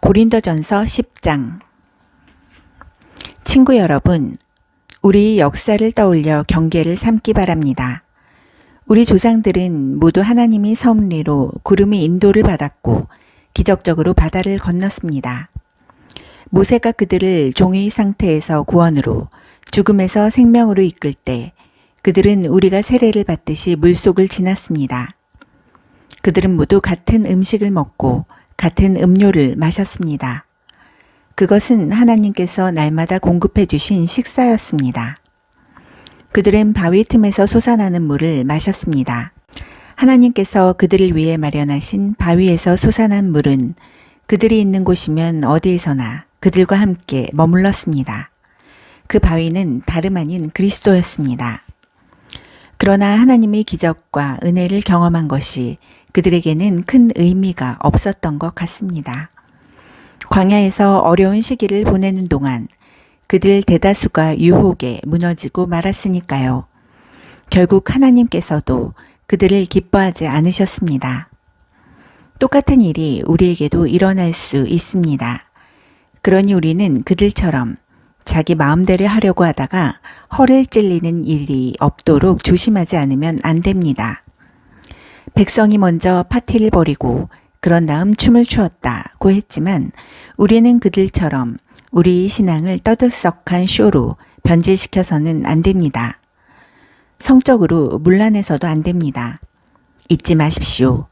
고린도전서 10장. 친구 여러분, 우리 역사를 떠올려 경계를 삼기 바랍니다. 우리 조상들은 모두 하나님이 섭리로 구름의 인도를 받았고 기적적으로 바다를 건넜습니다. 모세가 그들을 종의 상태에서 구원으로, 죽음에서 생명으로 이끌 때 그들은 우리가 세례를 받듯이 물속을 지났습니다. 그들은 모두 같은 음식을 먹고 같은 음료를 마셨습니다. 그것은 하나님께서 날마다 공급해 주신 식사였습니다. 그들은 바위 틈에서 솟아나는 물을 마셨습니다. 하나님께서 그들을 위해 마련하신 바위에서 솟아난 물은 그들이 있는 곳이면 어디에서나 그들과 함께 머물렀습니다. 그 바위는 다름 아닌 그리스도였습니다. 그러나 하나님의 기적과 은혜를 경험한 것이 그들에게는 큰 의미가 없었던 것 같습니다. 광야에서 어려운 시기를 보내는 동안 그들 대다수가 유혹에 무너지고 말았으니까요. 결국 하나님께서도 그들을 기뻐하지 않으셨습니다. 똑같은 일이 우리에게도 일어날 수 있습니다. 그러니 우리는 그들처럼 자기 마음대로 하려고 하다가 허를 찔리는 일이 없도록 조심하지 않으면 안 됩니다. 백성이 먼저 파티를 벌이고 그런 다음 춤을 추었다고 했지만 우리는 그들처럼 우리 신앙을 떠들썩한 쇼로 변질시켜서는 안 됩니다. 성적으로 문란해서도 안 됩니다. 잊지 마십시오.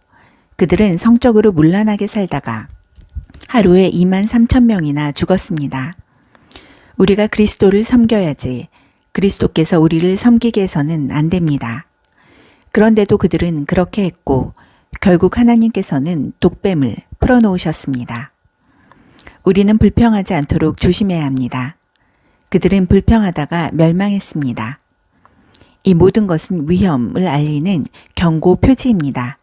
그들은 성적으로 문란하게 살다가 하루에 23,000명이나 죽었습니다. 우리가 그리스도를 섬겨야지 그리스도께서 우리를 섬기게 해서는 안 됩니다. 그런데도 그들은 그렇게 했고 결국 하나님께서는 독뱀을 풀어놓으셨습니다. 우리는 불평하지 않도록 조심해야 합니다. 그들은 불평하다가 멸망했습니다. 이 모든 것은 위험을 알리는 경고 표지입니다.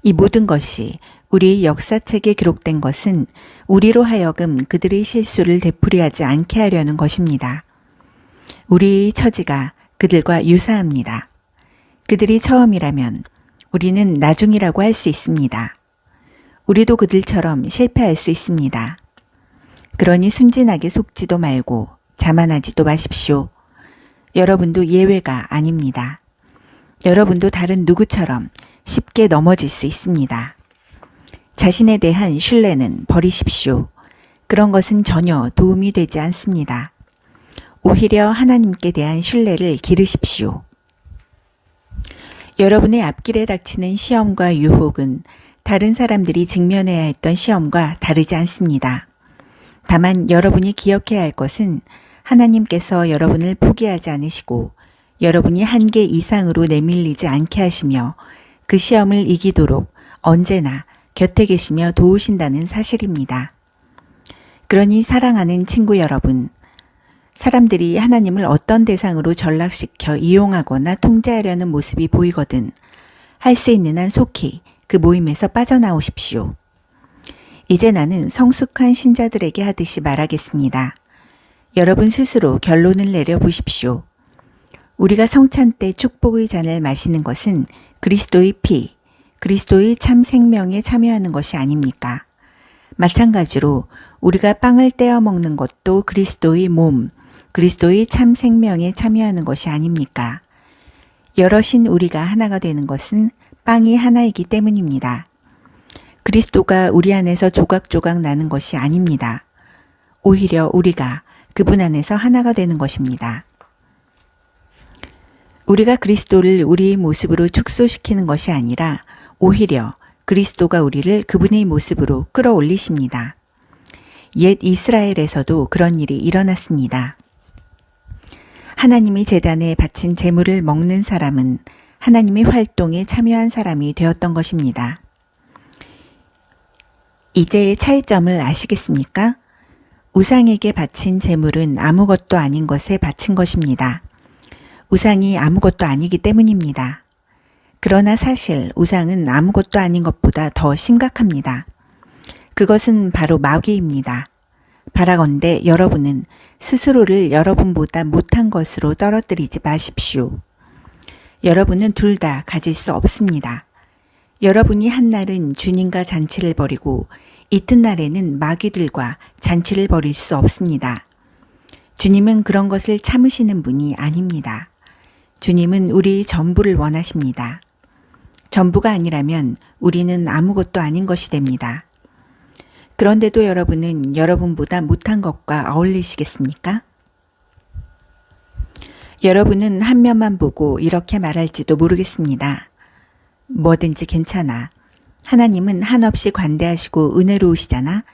이 모든 것이 우리 역사책에 기록된 것은 우리로 하여금 그들의 실수를 되풀이하지 않게 하려는 것입니다. 우리의 처지가 그들과 유사합니다. 그들이 처음이라면 우리는 나중이라고 할 수 있습니다. 우리도 그들처럼 실패할 수 있습니다. 그러니 순진하게 속지도 말고 자만하지도 마십시오. 여러분도 예외가 아닙니다. 여러분도 다른 누구처럼 쉽게 넘어질 수 있습니다. 자신에 대한 신뢰는 버리십시오. 그런 것은 전혀 도움이 되지 않습니다. 오히려 하나님께 대한 신뢰를 기르십시오. 여러분의 앞길에 닥치는 시험과 유혹은 다른 사람들이 직면해야 했던 시험과 다르지 않습니다. 다만 여러분이 기억해야 할 것은 하나님께서 여러분을 포기하지 않으시고 여러분이 한계 이상으로 내밀리지 않게 하시며 그 시험을 이기도록 언제나 곁에 계시며 도우신다는 사실입니다. 그러니 사랑하는 친구 여러분, 사람들이 하나님을 어떤 대상으로 전락시켜 이용하거나 통제하려는 모습이 보이거든 할 수 있는 한 속히 그 모임에서 빠져나오십시오. 이제 나는 성숙한 신자들에게 하듯이 말하겠습니다. 여러분 스스로 결론을 내려보십시오. 우리가 성찬 때 축복의 잔을 마시는 것은 그리스도의 피, 그리스도의 참 생명에 참여하는 것이 아닙니까? 마찬가지로 우리가 빵을 떼어 먹는 것도 그리스도의 몸, 그리스도의 참 생명에 참여하는 것이 아닙니까? 여럿인 우리가 하나가 되는 것은 빵이 하나이기 때문입니다. 그리스도가 우리 안에서 조각조각 나는 것이 아닙니다. 오히려 우리가 그분 안에서 하나가 되는 것입니다. 우리가 그리스도를 우리의 모습으로 축소시키는 것이 아니라 오히려 그리스도가 우리를 그분의 모습으로 끌어올리십니다. 옛 이스라엘에서도 그런 일이 일어났습니다. 하나님이 제단에 바친 제물을 먹는 사람은 하나님의 활동에 참여한 사람이 되었던 것입니다. 이제의 차이점을 아시겠습니까? 우상에게 바친 제물은 아무것도 아닌 것에 바친 것입니다. 우상이 아무것도 아니기 때문입니다. 그러나 사실 우상은 아무것도 아닌 것보다 더 심각합니다. 그것은 바로 마귀입니다. 바라건대 여러분은 스스로를 여러분보다 못한 것으로 떨어뜨리지 마십시오. 여러분은 둘 다 가질 수 없습니다. 여러분이 한날은 주님과 잔치를 벌이고 이튿날에는 마귀들과 잔치를 벌일 수 없습니다. 주님은 그런 것을 참으시는 분이 아닙니다. 주님은 우리 전부를 원하십니다. 전부가 아니라면 우리는 아무것도 아닌 것이 됩니다. 그런데도 여러분은 여러분보다 못한 것과 어울리시겠습니까? 여러분은 한 면만 보고 이렇게 말할지도 모르겠습니다. 뭐든지 괜찮아. 하나님은 한없이 관대하시고 은혜로우시잖아.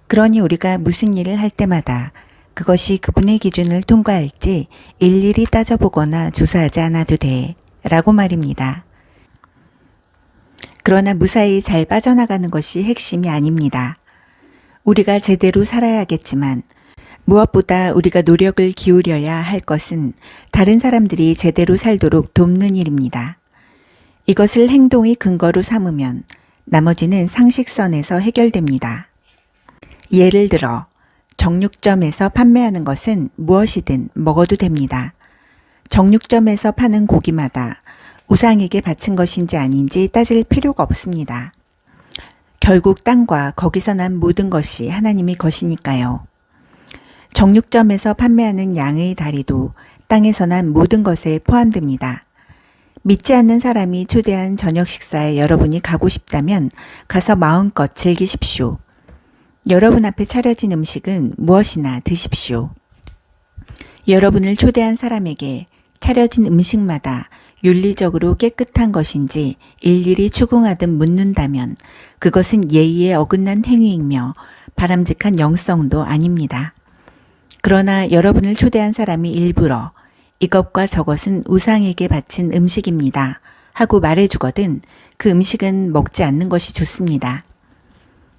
그러니 우리가 무슨 일을 할 때마다 그것이 그분의 기준을 통과할지 일일이 따져보거나 조사하지 않아도 돼. 라고 말입니다. 그러나 무사히 잘 빠져나가는 것이 핵심이 아닙니다. 우리가 제대로 살아야겠지만 무엇보다 우리가 노력을 기울여야 할 것은 다른 사람들이 제대로 살도록 돕는 일입니다. 이것을 행동의 근거로 삼으면 나머지는 상식선에서 해결됩니다. 예를 들어 정육점에서 판매하는 것은 무엇이든 먹어도 됩니다. 정육점에서 파는 고기마다 우상에게 바친 것인지 아닌지 따질 필요가 없습니다. 결국 땅과 거기서 난 모든 것이 하나님의 것이니까요. 정육점에서 판매하는 양의 다리도 땅에서 난 모든 것에 포함됩니다. 믿지 않는 사람이 초대한 저녁 식사에 여러분이 가고 싶다면 가서 마음껏 즐기십시오. 여러분 앞에 차려진 음식은 무엇이나 드십시오. 여러분을 초대한 사람에게 차려진 음식마다 윤리적으로 깨끗한 것인지 일일이 추궁하듯 묻는다면 그것은 예의에 어긋난 행위이며 바람직한 영성도 아닙니다. 그러나 여러분을 초대한 사람이 일부러 이것과 저것은 우상에게 바친 음식입니다 하고 말해주거든 그 음식은 먹지 않는 것이 좋습니다.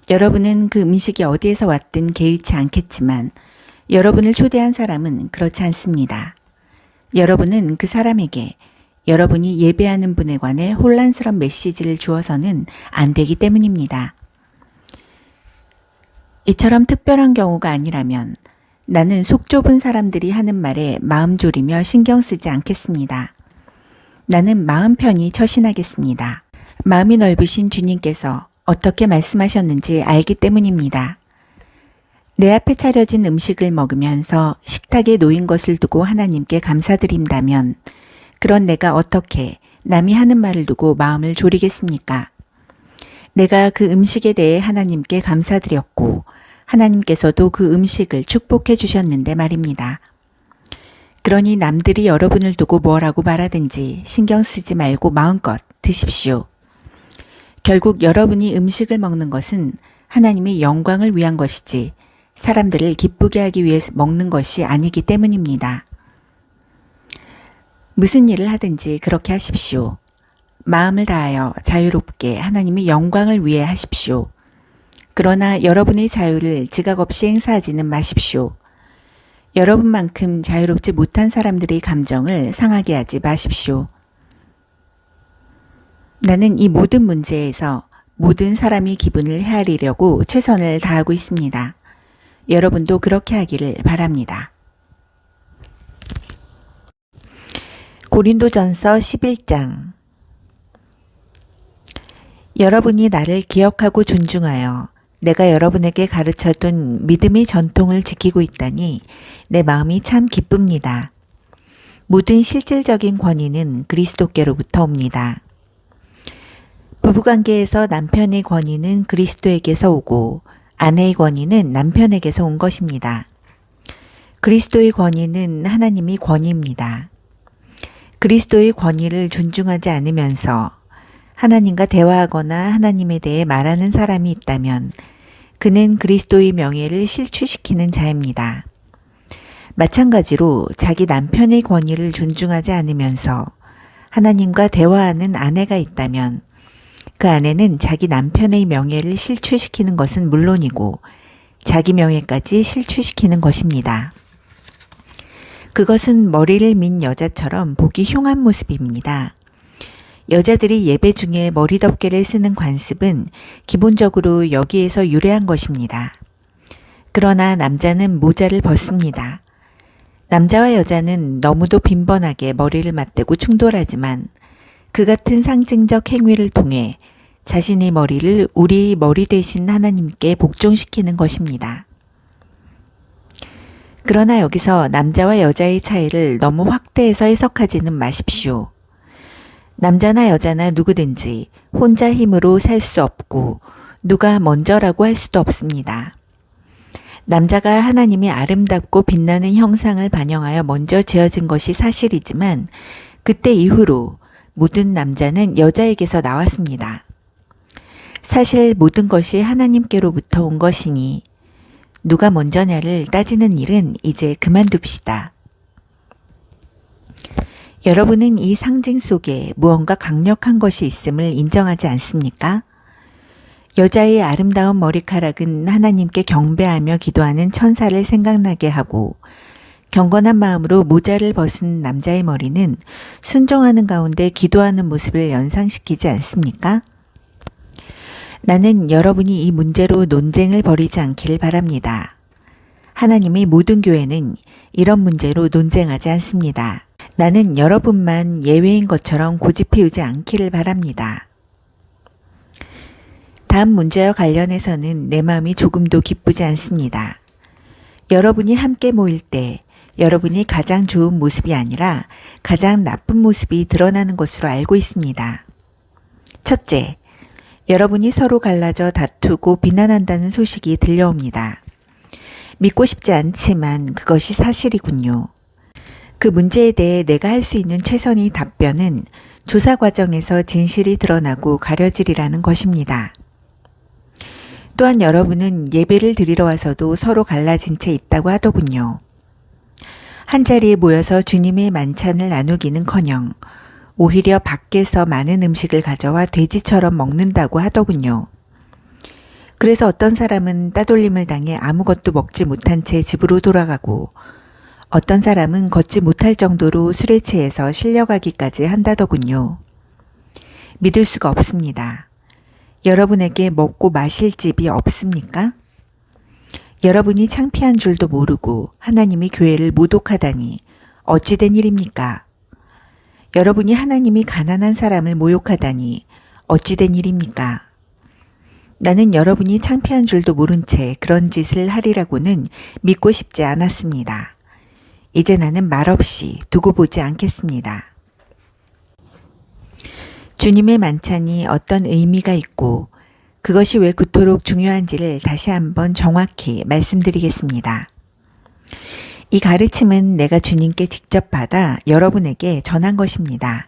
여러분은 그 음식이 어디에서 왔든 개의치 않겠지만 여러분을 초대한 사람은 그렇지 않습니다. 여러분은 그 사람에게 여러분이 예배하는 분에 관해 혼란스러운 메시지를 주어서는 안 되기 때문입니다. 이처럼 특별한 경우가 아니라면 나는 속 좁은 사람들이 하는 말에 마음 졸이며 신경 쓰지 않겠습니다. 나는 마음 편히 처신하겠습니다. 마음이 넓으신 주님께서 어떻게 말씀하셨는지 알기 때문입니다. 내 앞에 차려진 음식을 먹으면서 식탁에 놓인 것을 두고 하나님께 감사드린다면 그런 내가 어떻게 남이 하는 말을 두고 마음을 졸이겠습니까? 내가 그 음식에 대해 하나님께 감사드렸고 하나님께서도 그 음식을 축복해 주셨는데 말입니다. 그러니 남들이 여러분을 두고 뭐라고 말하든지 신경 쓰지 말고 마음껏 드십시오. 결국 여러분이 음식을 먹는 것은 하나님의 영광을 위한 것이지 사람들을 기쁘게 하기 위해서 먹는 것이 아니기 때문입니다. 무슨 일을 하든지 그렇게 하십시오. 마음을 다하여 자유롭게 하나님의 영광을 위해 하십시오. 그러나 여러분의 자유를 지각 없이 행사하지는 마십시오. 여러분만큼 자유롭지 못한 사람들의 감정을 상하게 하지 마십시오. 나는 이 모든 문제에서 모든 사람의 기분을 헤아리려고 최선을 다하고 있습니다. 여러분도 그렇게 하기를 바랍니다. 고린도전서 11장. 여러분이 나를 기억하고 존중하여 내가 여러분에게 가르쳐둔 믿음의 전통을 지키고 있다니 내 마음이 참 기쁩니다. 모든 실질적인 권위는 그리스도께로부터 옵니다. 부부관계에서 남편의 권위는 그리스도에게서 오고 아내의 권위는 남편에게서 온 것입니다. 그리스도의 권위는 하나님의 권위입니다. 그리스도의 권위를 존중하지 않으면서 하나님과 대화하거나 하나님에 대해 말하는 사람이 있다면 그는 그리스도의 명예를 실추시키는 자입니다. 마찬가지로 자기 남편의 권위를 존중하지 않으면서 하나님과 대화하는 아내가 있다면 그 아내는 자기 남편의 명예를 실추시키는 것은 물론이고 자기 명예까지 실추시키는 것입니다. 그것은 머리를 민 여자처럼 보기 흉한 모습입니다. 여자들이 예배 중에 머리덮개를 쓰는 관습은 기본적으로 여기에서 유래한 것입니다. 그러나 남자는 모자를 벗습니다. 남자와 여자는 너무도 빈번하게 머리를 맞대고 충돌하지만 그 같은 상징적 행위를 통해 자신의 머리를 우리 머리 되신 하나님께 복종시키는 것입니다. 그러나 여기서 남자와 여자의 차이를 너무 확대해서 해석하지는 마십시오. 남자나 여자나 누구든지 혼자 힘으로 살 수 없고 누가 먼저라고 할 수도 없습니다. 남자가 하나님의 아름답고 빛나는 형상을 반영하여 먼저 지어진 것이 사실이지만 그때 이후로 모든 남자는 여자에게서 나왔습니다. 사실 모든 것이 하나님께로부터 온 것이니 누가 먼저냐를 따지는 일은 이제 그만둡시다. 여러분은 이 상징 속에 무언가 강력한 것이 있음을 인정하지 않습니까? 여자의 아름다운 머리카락은 하나님께 경배하며 기도하는 천사를 생각나게 하고 경건한 마음으로 모자를 벗은 남자의 머리는 순종하는 가운데 기도하는 모습을 연상시키지 않습니까? 나는 여러분이 이 문제로 논쟁을 벌이지 않기를 바랍니다. 하나님의 모든 교회는 이런 문제로 논쟁하지 않습니다. 나는 여러분만 예외인 것처럼 고집피우지 않기를 바랍니다. 다음 문제와 관련해서는 내 마음이 조금도 기쁘지 않습니다. 여러분이 함께 모일 때 여러분이 가장 좋은 모습이 아니라 가장 나쁜 모습이 드러나는 것으로 알고 있습니다. 첫째, 여러분이 서로 갈라져 다투고 비난한다는 소식이 들려옵니다. 믿고 싶지 않지만 그것이 사실이군요. 그 문제에 대해 내가 할 수 있는 최선의 답변은 조사 과정에서 진실이 드러나고 가려지리라는 것입니다. 또한 여러분은 예배를 드리러 와서도 서로 갈라진 채 있다고 하더군요. 한자리에 모여서 주님의 만찬을 나누기는커녕 오히려 밖에서 많은 음식을 가져와 돼지처럼 먹는다고 하더군요. 그래서 어떤 사람은 따돌림을 당해 아무것도 먹지 못한 채 집으로 돌아가고 어떤 사람은 걷지 못할 정도로 술에 취해서 실려가기까지 한다더군요. 믿을 수가 없습니다. 여러분에게 먹고 마실 집이 없습니까? 여러분이 창피한 줄도 모르고 하나님이 교회를 모독하다니 어찌된 일입니까? 여러분이 하나님이 가난한 사람을 모욕하다니 어찌된 일입니까? 나는 여러분이 창피한 줄도 모른 채 그런 짓을 하리라고는 믿고 싶지 않았습니다. 이제 나는 말없이 두고 보지 않겠습니다. 주님의 만찬이 어떤 의미가 있고 그것이 왜 그토록 중요한지를 다시 한번 정확히 말씀드리겠습니다. 이 가르침은 내가 주님께 직접 받아 여러분에게 전한 것입니다.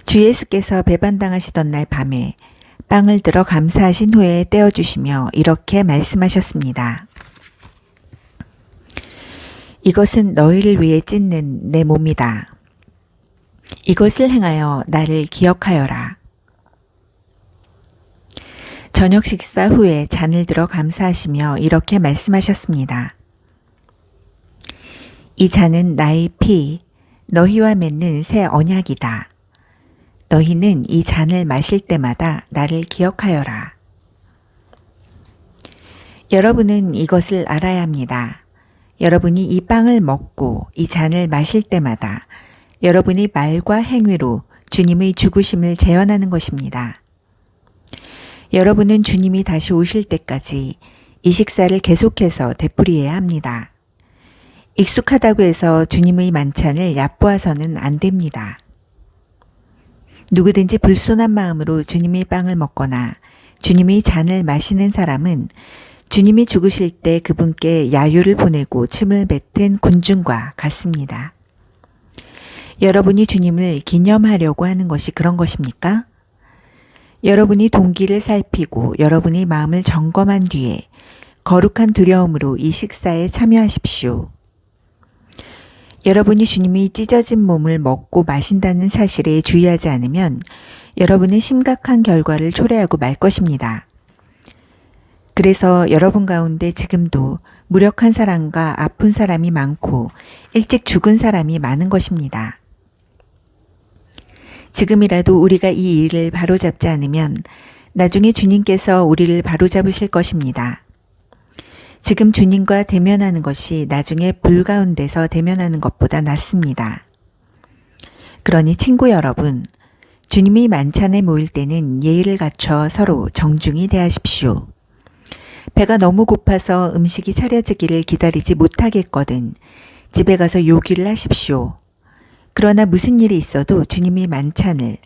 주 예수께서 배반당하시던 날 밤에 빵을 들어 감사하신 후에 떼어주시며 이렇게 말씀하셨습니다. 이것은 너희를 위해 찢는 내 몸이다. 이것을 행하여 나를 기억하여라. 저녁 식사 후에 잔을 들어 감사하시며 이렇게 말씀하셨습니다. 이 잔은 나의 피, 너희와 맺는 새 언약이다. 너희는 이 잔을 마실 때마다 나를 기억하여라. 여러분은 이것을 알아야 합니다. 여러분이 이 빵을 먹고 이 잔을 마실 때마다 여러분의 말과 행위로 주님의 죽으심을 재현하는 것입니다. 여러분은 주님이 다시 오실 때까지 이 식사를 계속해서 되풀이해야 합니다. 익숙하다고 해서 주님의 만찬을 얕보아서는 안 됩니다. 누구든지 불손한 마음으로 주님의 빵을 먹거나 주님의 잔을 마시는 사람은 주님이 죽으실 때 그분께 야유를 보내고 침을 뱉은 군중과 같습니다. 여러분이 주님을 기념하려고 하는 것이 그런 것입니까? 여러분이 동기를 살피고 여러분의 마음을 점검한 뒤에 거룩한 두려움으로 이 식사에 참여하십시오. 여러분이 주님이 찢어진 몸을 먹고 마신다는 사실에 주의하지 않으면 여러분은 심각한 결과를 초래하고 말 것입니다. 그래서 여러분 가운데 지금도 무력한 사람과 아픈 사람이 많고 일찍 죽은 사람이 많은 것입니다. 지금이라도 우리가 이 일을 바로잡지 않으면 나중에 주님께서 우리를 바로잡으실 것입니다. 지금 주님과 대면하는 것이 나중에 불 가운데서 대면하는 것보다 낫습니다. 그러니 친구 여러분, 주님이 만찬에 모일 때는 예의를 갖춰 서로 정중히 대하십시오. 배가 너무 고파서 음식이 차려지기를 기다리지 못하겠거든 집에 가서 요기를 하십시오. 그러나 무슨 일이 있어도 주님이 만찬을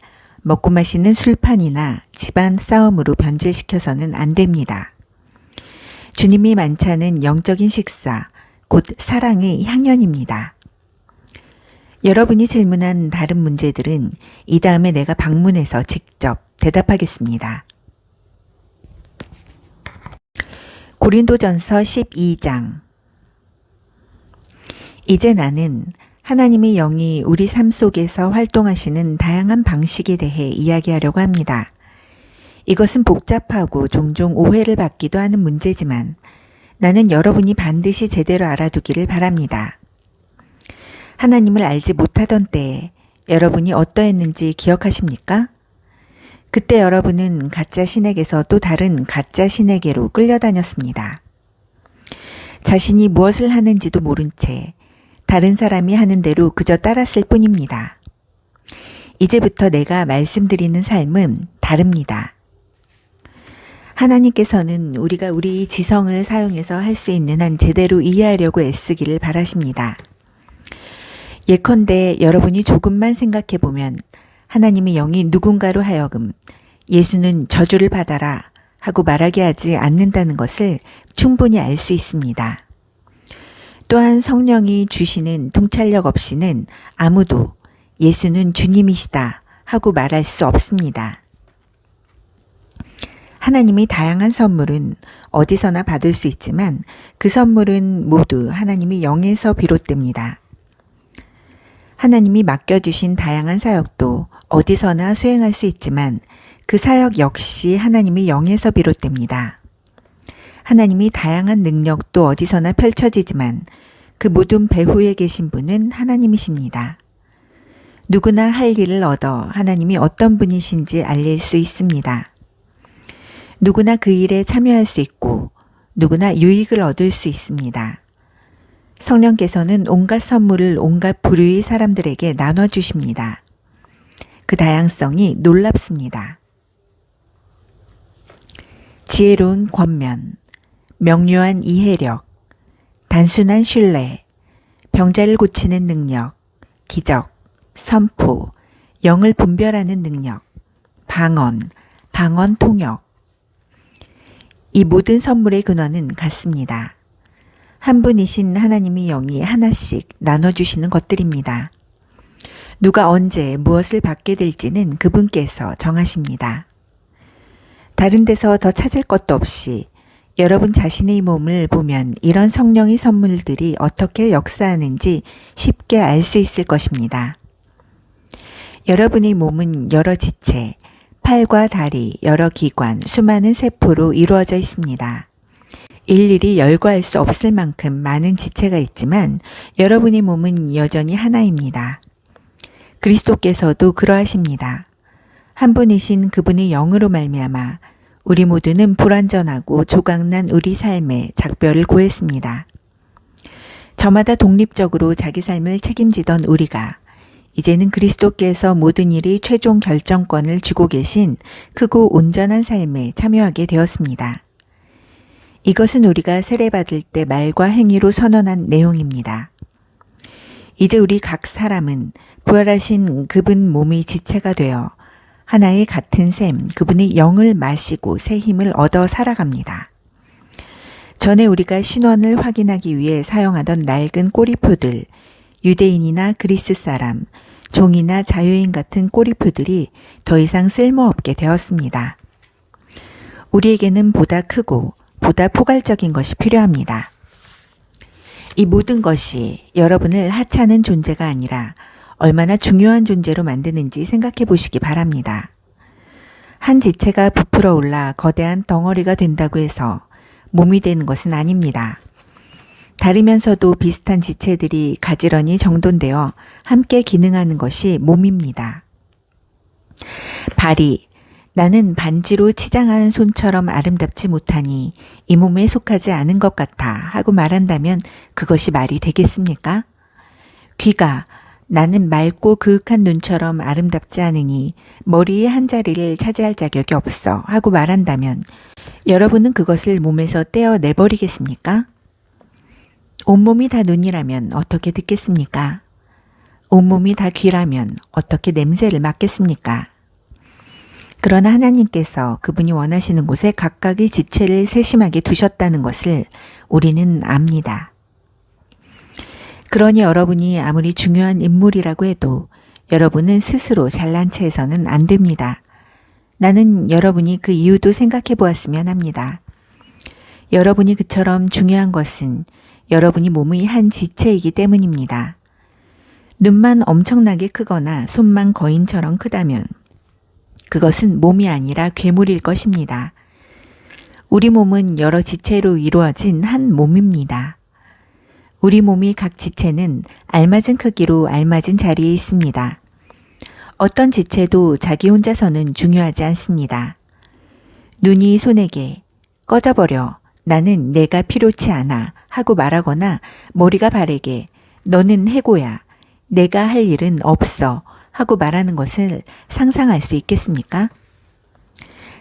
먹고 마시는 술판이나 집안 싸움으로 변질시켜서는 안 됩니다. 주님이 만찬은 영적인 식사, 곧 사랑의 향연입니다. 여러분이 질문한 다른 문제들은 이 다음에 내가 방문해서 직접 대답하겠습니다. 고린도전서 12장. 이제 나는 하나님의 영이 우리 삶 속에서 활동하시는 다양한 방식에 대해 이야기하려고 합니다. 이것은 복잡하고 종종 오해를 받기도 하는 문제지만 나는 여러분이 반드시 제대로 알아두기를 바랍니다. 하나님을 알지 못하던 때에 여러분이 어떠했는지 기억하십니까? 그때 여러분은 가짜 신에게서 또 다른 가짜 신에게로 끌려다녔습니다. 자신이 무엇을 하는지도 모른 채 다른 사람이 하는 대로 그저 따랐을 뿐입니다. 이제부터 내가 말씀드리는 삶은 다릅니다. 하나님께서는 우리가 우리 지성을 사용해서 할 수 있는 한 제대로 이해하려고 애쓰기를 바라십니다. 예컨대 여러분이 조금만 생각해 보면 하나님의 영이 누군가로 하여금 예수는 저주를 받아라 하고 말하게 하지 않는다는 것을 충분히 알 수 있습니다. 또한 성령이 주시는 통찰력 없이는 아무도 예수는 주님이시다 하고 말할 수 없습니다. 하나님의 다양한 선물은 어디서나 받을 수 있지만 그 선물은 모두 하나님의 영에서 비롯됩니다. 하나님이 맡겨주신 다양한 사역도 어디서나 수행할 수 있지만 그 사역 역시 하나님의 영에서 비롯됩니다. 하나님이 다양한 능력도 어디서나 펼쳐지지만 그 모든 배후에 계신 분은 하나님이십니다. 누구나 할 일을 얻어 하나님이 어떤 분이신지 알릴 수 있습니다. 누구나 그 일에 참여할 수 있고 누구나 유익을 얻을 수 있습니다. 성령께서는 온갖 선물을 온갖 부류의 사람들에게 나눠주십니다. 그 다양성이 놀랍습니다. 지혜로운 권면, 명료한 이해력, 단순한 신뢰, 병자를 고치는 능력, 기적, 선포, 영을 분별하는 능력, 방언 통역. 이 모든 선물의 근원은 같습니다. 한 분이신 하나님의 영이 하나씩 나눠주시는 것들입니다. 누가 언제 무엇을 받게 될지는 그분께서 정하십니다. 다른 데서 더 찾을 것도 없이 여러분 자신의 몸을 보면 이런 성령의 선물들이 어떻게 역사하는지 쉽게 알 수 있을 것입니다. 여러분의 몸은 여러 지체, 팔과 다리, 여러 기관, 수많은 세포로 이루어져 있습니다. 일일이 열거할 수 없을 만큼 많은 지체가 있지만 여러분의 몸은 여전히 하나입니다. 그리스도께서도 그러하십니다. 한 분이신 그분의 영으로 말미암아 우리 모두는 불완전하고 조각난 우리 삶에 작별을 고했습니다. 저마다 독립적으로 자기 삶을 책임지던 우리가 이제는 그리스도께서 모든 일의 최종 결정권을 쥐고 계신 크고 온전한 삶에 참여하게 되었습니다. 이것은 우리가 세례받을 때 말과 행위로 선언한 내용입니다. 이제 우리 각 사람은 부활하신 그분 몸의 지체가 되어 하나의 같은 셈, 그분의 영을 마시고 새 힘을 얻어 살아갑니다. 전에 우리가 신원을 확인하기 위해 사용하던 낡은 꼬리표들, 유대인이나 그리스 사람, 종이나 자유인 같은 꼬리표들이 더 이상 쓸모없게 되었습니다. 우리에게는 보다 크고 보다 포괄적인 것이 필요합니다. 이 모든 것이 여러분을 하찮은 존재가 아니라 얼마나 중요한 존재로 만드는지 생각해 보시기 바랍니다. 한 지체가 부풀어 올라 거대한 덩어리가 된다고 해서 몸이 되는 것은 아닙니다. 다르면서도 비슷한 지체들이 가지런히 정돈되어 함께 기능하는 것이 몸입니다. 발이 나는 반지로 치장하는 손처럼 아름답지 못하니 이 몸에 속하지 않은 것 같아 하고 말한다면 그것이 말이 되겠습니까? 귀가 나는 맑고 그윽한 눈처럼 아름답지 않으니 머리의 한 자리를 차지할 자격이 없어 하고 말한다면 여러분은 그것을 몸에서 떼어 내버리겠습니까? 온몸이 다 눈이라면 어떻게 듣겠습니까? 온몸이 다 귀라면 어떻게 냄새를 맡겠습니까? 그러나 하나님께서 그분이 원하시는 곳에 각각의 지체를 세심하게 두셨다는 것을 우리는 압니다. 그러니 여러분이 아무리 중요한 인물이라고 해도 여러분은 스스로 잘난 체해서는 안 됩니다. 나는 여러분이 그 이유도 생각해 보았으면 합니다. 여러분이 그처럼 중요한 것은 여러분이 몸의 한 지체이기 때문입니다. 눈만 엄청나게 크거나 손만 거인처럼 크다면 그것은 몸이 아니라 괴물일 것입니다. 우리 몸은 여러 지체로 이루어진 한 몸입니다. 우리 몸의 각 지체는 알맞은 크기로 알맞은 자리에 있습니다. 어떤 지체도 자기 혼자서는 중요하지 않습니다. 눈이 손에게 꺼져버려 나는 내가 필요치 않아 하고 말하거나 머리가 발에게 너는 해고야 내가 할 일은 없어 하고 말하는 것을 상상할 수 있겠습니까?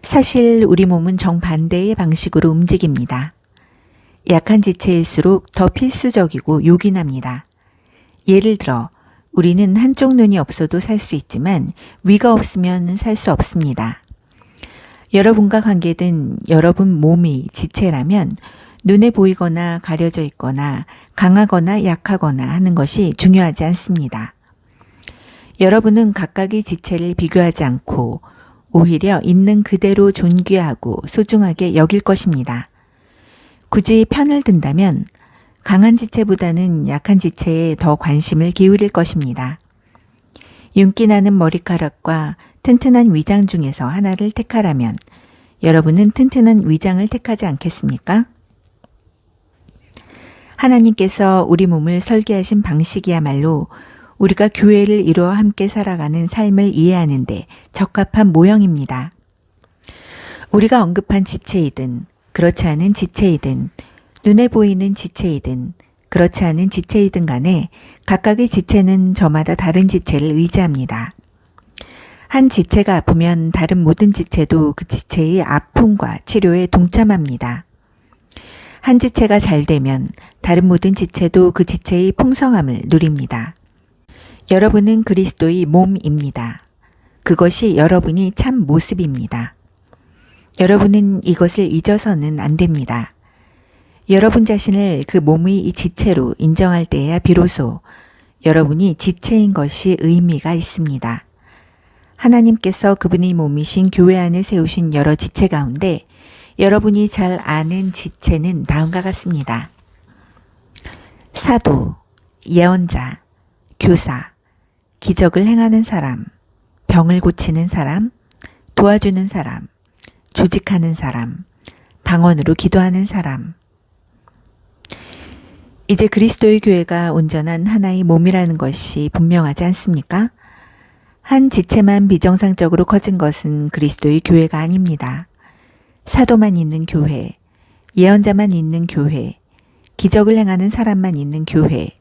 사실 우리 몸은 정반대의 방식으로 움직입니다. 약한 지체일수록 더 필수적이고 요긴합니다. 예를 들어 우리는 한쪽 눈이 없어도 살 수 있지만 위가 없으면 살 수 없습니다. 여러분과 관계된 여러분 몸이 지체라면 눈에 보이거나 가려져 있거나 강하거나 약하거나 하는 것이 중요하지 않습니다. 여러분은 각각의 지체를 비교하지 않고 오히려 있는 그대로 존귀하고 소중하게 여길 것입니다. 굳이 편을 든다면 강한 지체보다는 약한 지체에 더 관심을 기울일 것입니다. 윤기 나는 머리카락과 튼튼한 위장 중에서 하나를 택하라면 여러분은 튼튼한 위장을 택하지 않겠습니까? 하나님께서 우리 몸을 설계하신 방식이야말로 우리가 교회를 이루어 함께 살아가는 삶을 이해하는데 적합한 모형입니다. 우리가 언급한 지체이든 그렇지 않은 지체이든 눈에 보이는 지체이든 그렇지 않은 지체이든 간에 각각의 지체는 저마다 다른 지체를 의지합니다. 한 지체가 아프면 다른 모든 지체도 그 지체의 아픔과 치료에 동참합니다. 한 지체가 잘 되면 다른 모든 지체도 그 지체의 풍성함을 누립니다. 여러분은 그리스도의 몸입니다. 그것이 여러분이 참 모습입니다. 여러분은 이것을 잊어서는 안 됩니다. 여러분 자신을 그 몸의 지체로 인정할 때에야 비로소 여러분이 지체인 것이 의미가 있습니다. 하나님께서 그분의 몸이신 교회 안에 세우신 여러 지체 가운데 여러분이 잘 아는 지체는 다음과 같습니다. 사도, 예언자, 교사, 기적을 행하는 사람, 병을 고치는 사람, 도와주는 사람, 조직하는 사람, 방언으로 기도하는 사람. 이제 그리스도의 교회가 온전한 하나의 몸이라는 것이 분명하지 않습니까? 한 지체만 비정상적으로 커진 것은 그리스도의 교회가 아닙니다. 사도만 있는 교회, 예언자만 있는 교회, 기적을 행하는 사람만 있는 교회,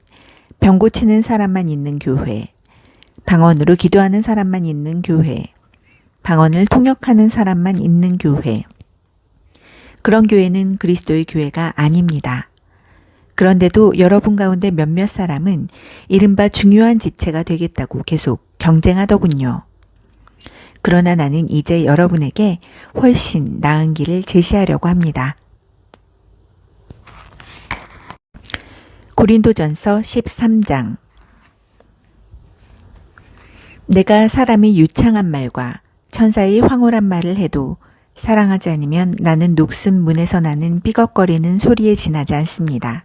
병 고치는 사람만 있는 교회, 방언으로 기도하는 사람만 있는 교회, 방언을 통역하는 사람만 있는 교회. 그런 교회는 그리스도의 교회가 아닙니다. 그런데도 여러분 가운데 몇몇 사람은 이른바 중요한 지체가 되겠다고 계속 경쟁하더군요. 그러나 나는 이제 여러분에게 훨씬 나은 길을 제시하려고 합니다. 고린도전서 13장. 내가 사람이 유창한 말과 천사의 황홀한 말을 해도 사랑하지 않으면 나는 녹슨 문에서 나는 삐걱거리는 소리에 지나지 않습니다.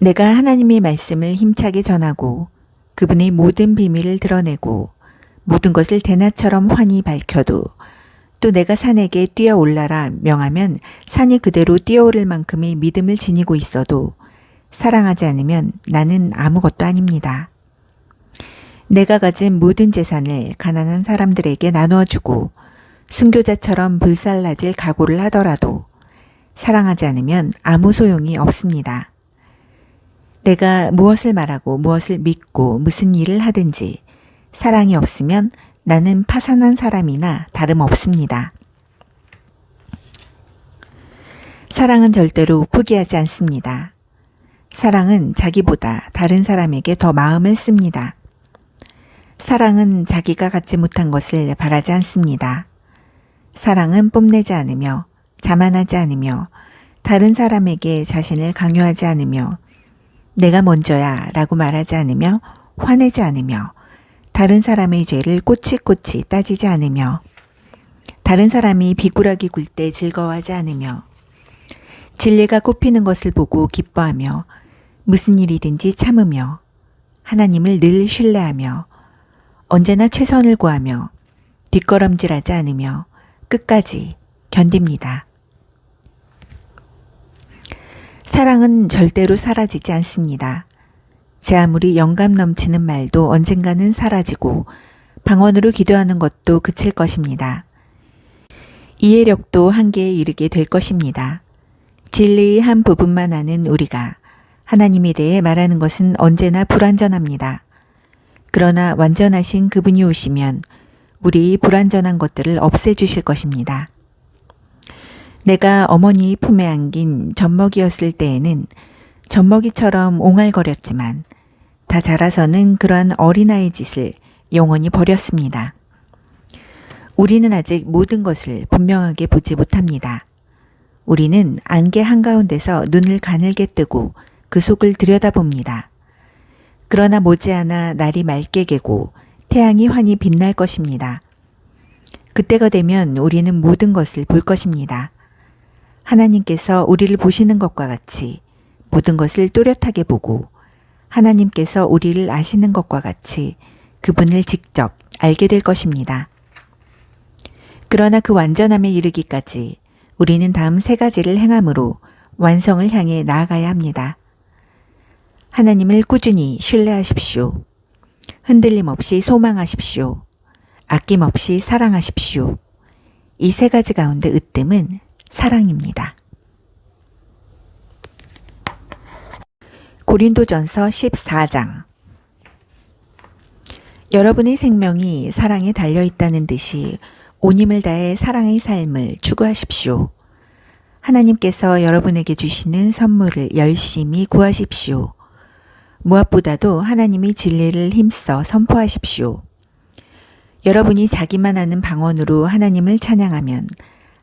내가 하나님의 말씀을 힘차게 전하고 그분의 모든 비밀을 드러내고 모든 것을 대낮처럼 환히 밝혀도 또 내가 산에게 뛰어 올라라 명하면 산이 그대로 뛰어오를 만큼의 믿음을 지니고 있어도 사랑하지 않으면 나는 아무것도 아닙니다. 내가 가진 모든 재산을 가난한 사람들에게 나누어주고 순교자처럼 불살라질 각오를 하더라도 사랑하지 않으면 아무 소용이 없습니다. 내가 무엇을 말하고 무엇을 믿고 무슨 일을 하든지 사랑이 없으면 나는 파산한 사람이나 다름없습니다. 사랑은 절대로 포기하지 않습니다. 사랑은 자기보다 다른 사람에게 더 마음을 씁니다. 사랑은 자기가 갖지 못한 것을 바라지 않습니다. 사랑은 뽐내지 않으며 자만하지 않으며 다른 사람에게 자신을 강요하지 않으며 내가 먼저야 라고 말하지 않으며 화내지 않으며 다른 사람의 죄를 꼬치꼬치 따지지 않으며 다른 사람이 비굴하게 굴 때 즐거워하지 않으며 진리가 꽃피는 것을 보고 기뻐하며 무슨 일이든지 참으며 하나님을 늘 신뢰하며 언제나 최선을 구하며 뒷걸음질하지 않으며 끝까지 견딥니다. 사랑은 절대로 사라지지 않습니다. 제 아무리 영감 넘치는 말도 언젠가는 사라지고 방언으로 기도하는 것도 그칠 것입니다. 이해력도 한계에 이르게 될 것입니다. 진리의 한 부분만 아는 우리가 하나님에 대해 말하는 것은 언제나 불완전합니다. 그러나 완전하신 그분이 오시면 우리 불완전한 것들을 없애주실 것입니다. 내가 어머니 품에 안긴 젖먹이였을 때에는 젖먹이처럼 옹알거렸지만 다 자라서는 그러한 어린아이 짓을 영원히 버렸습니다. 우리는 아직 모든 것을 분명하게 보지 못합니다. 우리는 안개 한가운데서 눈을 가늘게 뜨고 그 속을 들여다봅니다. 그러나 머지않아 날이 맑게 개고 태양이 환히 빛날 것입니다. 그때가 되면 우리는 모든 것을 볼 것입니다. 하나님께서 우리를 보시는 것과 같이 모든 것을 또렷하게 보고 하나님께서 우리를 아시는 것과 같이 그분을 직접 알게 될 것입니다. 그러나 그 완전함에 이르기까지 우리는 다음 세 가지를 행함으로 완성을 향해 나아가야 합니다. 하나님을 꾸준히 신뢰하십시오. 흔들림 없이 소망하십시오. 아낌없이 사랑하십시오. 이 세 가지 가운데 으뜸은 사랑입니다. 고린도전서 14장. 여러분의 생명이 사랑에 달려있다는 듯이 온 힘을 다해 사랑의 삶을 추구하십시오. 하나님께서 여러분에게 주시는 선물을 열심히 구하십시오. 무엇보다도 하나님의 진리를 힘써 선포하십시오. 여러분이 자기만 아는 방언으로 하나님을 찬양하면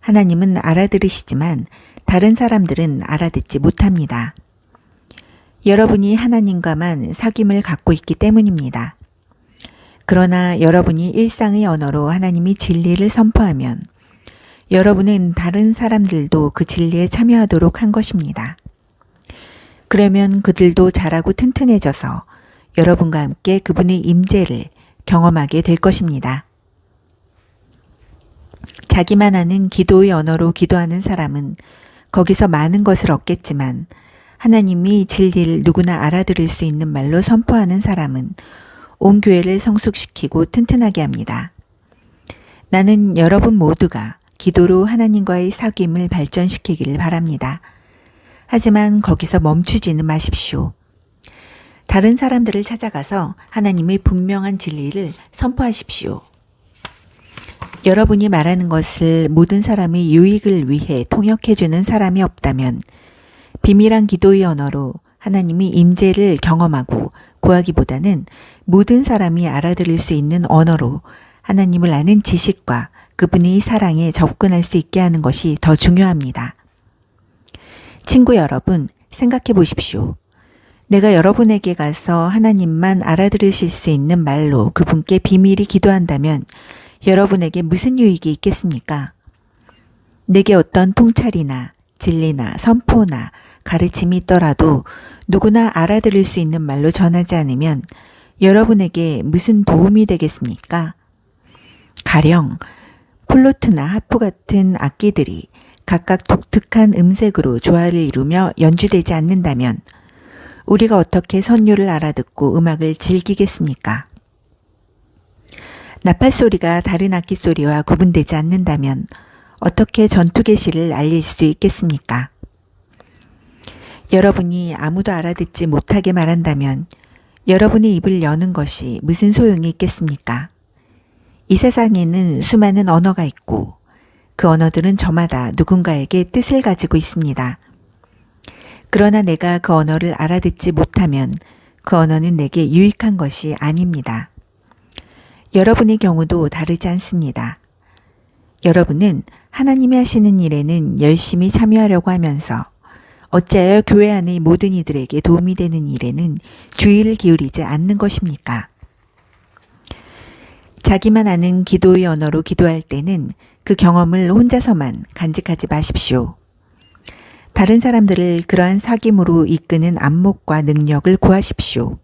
하나님은 알아들으시지만 다른 사람들은 알아듣지 못합니다. 여러분이 하나님과만 사귐을 갖고 있기 때문입니다. 그러나 여러분이 일상의 언어로 하나님의 진리를 선포하면 여러분은 다른 사람들도 그 진리에 참여하도록 한 것입니다. 그러면 그들도 자라고 튼튼해져서 여러분과 함께 그분의 임재를 경험하게 될 것입니다. 자기만 아는 기도의 언어로 기도하는 사람은 거기서 많은 것을 얻겠지만 하나님이 진리를 누구나 알아들을 수 있는 말로 선포하는 사람은 온 교회를 성숙시키고 튼튼하게 합니다. 나는 여러분 모두가 기도로 하나님과의 사귐을 발전시키기를 바랍니다. 하지만 거기서 멈추지는 마십시오. 다른 사람들을 찾아가서 하나님의 분명한 진리를 선포하십시오. 여러분이 말하는 것을 모든 사람의 유익을 위해 통역해주는 사람이 없다면 비밀한 기도의 언어로 하나님의 임재를 경험하고 구하기보다는 모든 사람이 알아들을 수 있는 언어로 하나님을 아는 지식과 그분의 사랑에 접근할 수 있게 하는 것이 더 중요합니다. 친구 여러분, 생각해 보십시오. 내가 여러분에게 가서 하나님만 알아들으실 수 있는 말로 그분께 비밀히 기도한다면 여러분에게 무슨 유익이 있겠습니까? 내게 어떤 통찰이나 진리나 선포나 가르침이 있더라도 누구나 알아들을 수 있는 말로 전하지 않으면 여러분에게 무슨 도움이 되겠습니까? 가령 플루트나 하프 같은 악기들이 각각 독특한 음색으로 조화를 이루며 연주되지 않는다면 우리가 어떻게 선율을 알아듣고 음악을 즐기겠습니까? 나팔 소리가 다른 악기 소리와 구분되지 않는다면 어떻게 전투 계시를 알릴 수 있겠습니까? 여러분이 아무도 알아듣지 못하게 말한다면 여러분의 입을 여는 것이 무슨 소용이 있겠습니까? 이 세상에는 수많은 언어가 있고 그 언어들은 저마다 누군가에게 뜻을 가지고 있습니다. 그러나 내가 그 언어를 알아듣지 못하면 그 언어는 내게 유익한 것이 아닙니다. 여러분의 경우도 다르지 않습니다. 여러분은 하나님이 하시는 일에는 열심히 참여하려고 하면서 어찌하여 교회 안의 모든 이들에게 도움이 되는 일에는 주의를 기울이지 않는 것입니까? 자기만 아는 기도의 언어로 기도할 때는 그 경험을 혼자서만 간직하지 마십시오. 다른 사람들을 그러한 사귐으로 이끄는 안목과 능력을 구하십시오.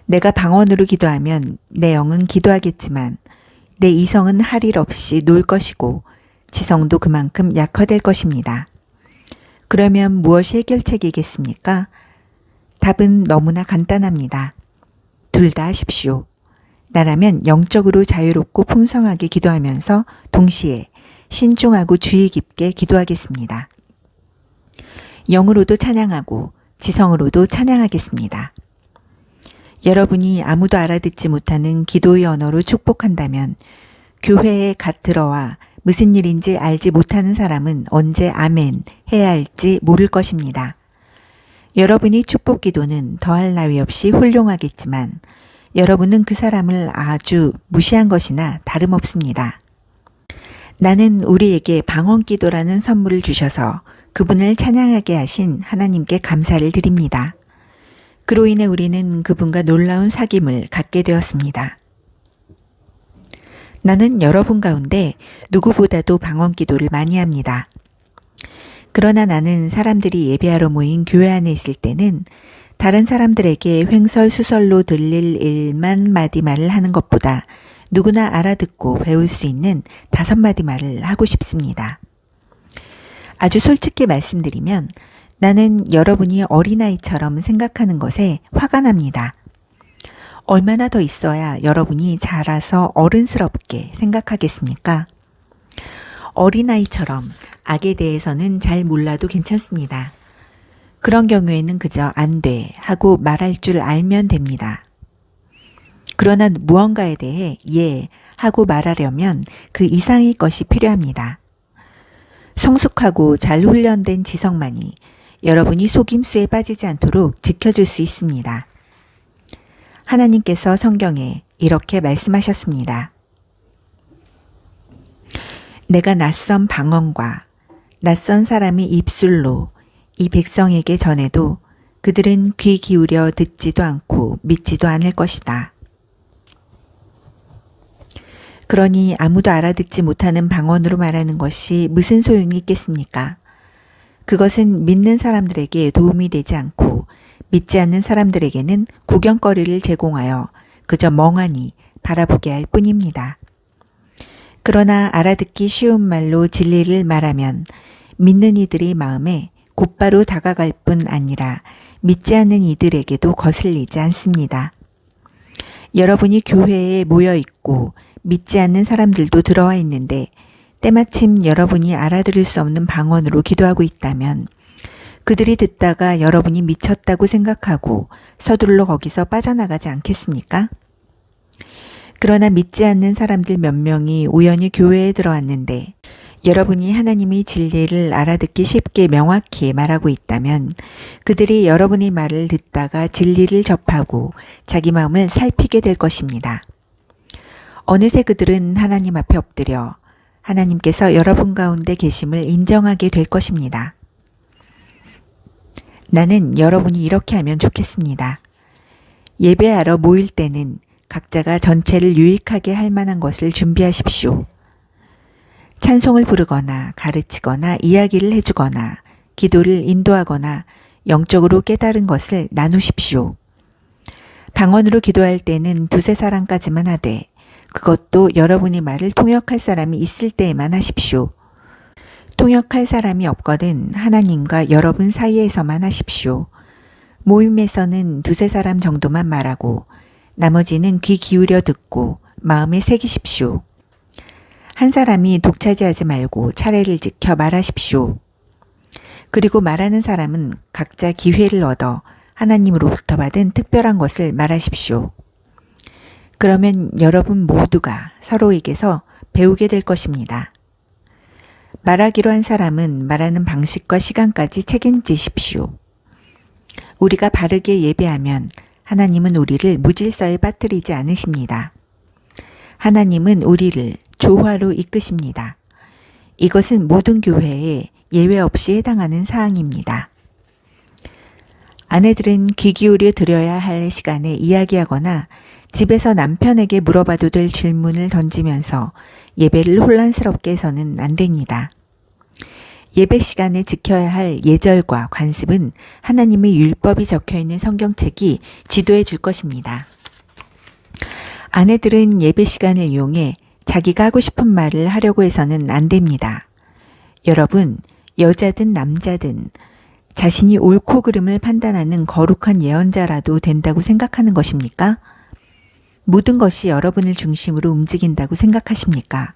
내가 방언으로 기도하면 내 영은 기도하겠지만 내 이성은 할 일 없이 놀 것이고 지성도 그만큼 약화될 것입니다. 그러면 무엇이 해결책이겠습니까? 답은 너무나 간단합니다. 둘 다 하십시오. 나라면 영적으로 자유롭고 풍성하게 기도하면서 동시에 신중하고 주의 깊게 기도하겠습니다. 영으로도 찬양하고 지성으로도 찬양하겠습니다. 여러분이 아무도 알아듣지 못하는 기도의 언어로 축복한다면 교회에 갓 들어와 무슨 일인지 알지 못하는 사람은 언제 아멘 해야 할지 모를 것입니다. 여러분이 축복 기도는 더할 나위 없이 훌륭하겠지만 여러분은 그 사람을 아주 무시한 것이나 다름없습니다. 나는 우리에게 방언 기도라는 선물을 주셔서 그분을 찬양하게 하신 하나님께 감사를 드립니다. 그로 인해 우리는 그분과 놀라운 사귐을 갖게 되었습니다. 나는 여러분 가운데 누구보다도 방언 기도를 많이 합니다. 그러나 나는 사람들이 예배하러 모인 교회 안에 있을 때는 다른 사람들에게 횡설수설로 들릴 1만 마디 말을 하는 것보다 누구나 알아듣고 배울 수 있는 5마디 말을 하고 싶습니다. 아주 솔직히 말씀드리면 나는 여러분이 어린아이처럼 생각하는 것에 화가 납니다. 얼마나 더 있어야 여러분이 자라서 어른스럽게 생각하겠습니까? 어린아이처럼 악에 대해서는 잘 몰라도 괜찮습니다. 그런 경우에는 그저 안 돼 하고 말할 줄 알면 됩니다. 그러나 무언가에 대해 예 하고 말하려면 그 이상의 것이 필요합니다. 성숙하고 잘 훈련된 지성만이 여러분이 속임수에 빠지지 않도록 지켜줄 수 있습니다. 하나님께서 성경에 이렇게 말씀하셨습니다. 내가 낯선 방언과 낯선 사람의 입술로 이 백성에게 전해도 그들은 귀 기울여 듣지도 않고 믿지도 않을 것이다. 그러니 아무도 알아듣지 못하는 방언으로 말하는 것이 무슨 소용이 있겠습니까? 그것은 믿는 사람들에게 도움이 되지 않고 믿지 않는 사람들에게는 구경거리를 제공하여 그저 멍하니 바라보게 할 뿐입니다. 그러나 알아듣기 쉬운 말로 진리를 말하면 믿는 이들의 마음에 곧바로 다가갈 뿐 아니라 믿지 않는 이들에게도 거슬리지 않습니다. 여러분이 교회에 모여 있고 믿지 않는 사람들도 들어와 있는데 때마침 여러분이 알아들을 수 없는 방언으로 기도하고 있다면 그들이 듣다가 여러분이 미쳤다고 생각하고 서둘러 거기서 빠져나가지 않겠습니까? 그러나 믿지 않는 사람들 몇 명이 우연히 교회에 들어왔는데 여러분이 하나님의 진리를 알아듣기 쉽게 명확히 말하고 있다면 그들이 여러분의 말을 듣다가 진리를 접하고 자기 마음을 살피게 될 것입니다. 어느새 그들은 하나님 앞에 엎드려 하나님께서 여러분 가운데 계심을 인정하게 될 것입니다. 나는 여러분이 이렇게 하면 좋겠습니다. 예배하러 모일 때는 각자가 전체를 유익하게 할 만한 것을 준비하십시오. 찬송을 부르거나 가르치거나 이야기를 해주거나 기도를 인도하거나 영적으로 깨달은 것을 나누십시오. 방언으로 기도할 때는 2-3사람까지만 하되 그것도 여러분의 말을 통역할 사람이 있을 때에만 하십시오. 통역할 사람이 없거든 하나님과 여러분 사이에서만 하십시오. 모임에서는 2-3사람 정도만 말하고 나머지는 귀 기울여 듣고 마음에 새기십시오. 한 사람이 독차지하지 말고 차례를 지켜 말하십시오. 그리고 말하는 사람은 각자 기회를 얻어 하나님으로부터 받은 특별한 것을 말하십시오. 그러면 여러분 모두가 서로에게서 배우게 될 것입니다. 말하기로 한 사람은 말하는 방식과 시간까지 책임지십시오. 우리가 바르게 예배하면 하나님은 우리를 무질서에 빠뜨리지 않으십니다. 하나님은 우리를 조화로 이끄십니다. 이것은 모든 교회에 예외 없이 해당하는 사항입니다. 아내들은 귀 기울여 들어야 할 시간에 이야기하거나 집에서 남편에게 물어봐도 될 질문을 던지면서 예배를 혼란스럽게 해서는 안 됩니다. 예배 시간에 지켜야 할 예절과 관습은 하나님의 율법이 적혀있는 성경책이 지도해 줄 것입니다. 아내들은 예배 시간을 이용해 자기가 하고 싶은 말을 하려고 해서는 안 됩니다. 여러분, 여자든 남자든 자신이 옳고 그름을 판단하는 거룩한 예언자라도 된다고 생각하는 것입니까? 모든 것이 여러분을 중심으로 움직인다고 생각하십니까?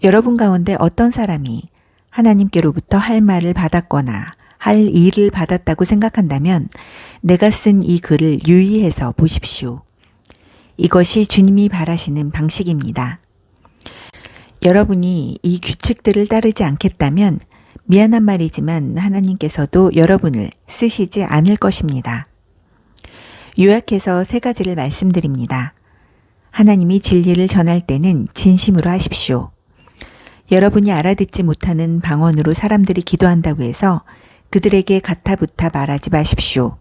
여러분 가운데 어떤 사람이 하나님께로부터 할 말을 받았거나 할 일을 받았다고 생각한다면 내가 쓴 이 글을 유의해서 보십시오. 이것이 주님이 바라시는 방식입니다. 여러분이 이 규칙들을 따르지 않겠다면 미안한 말이지만 하나님께서도 여러분을 쓰시지 않을 것입니다. 요약해서 3가지를 말씀드립니다. 하나님이 진리를 전할 때는 진심으로 하십시오. 여러분이 알아듣지 못하는 방언으로 사람들이 기도한다고 해서 그들에게 가타부타 말하지 마십시오.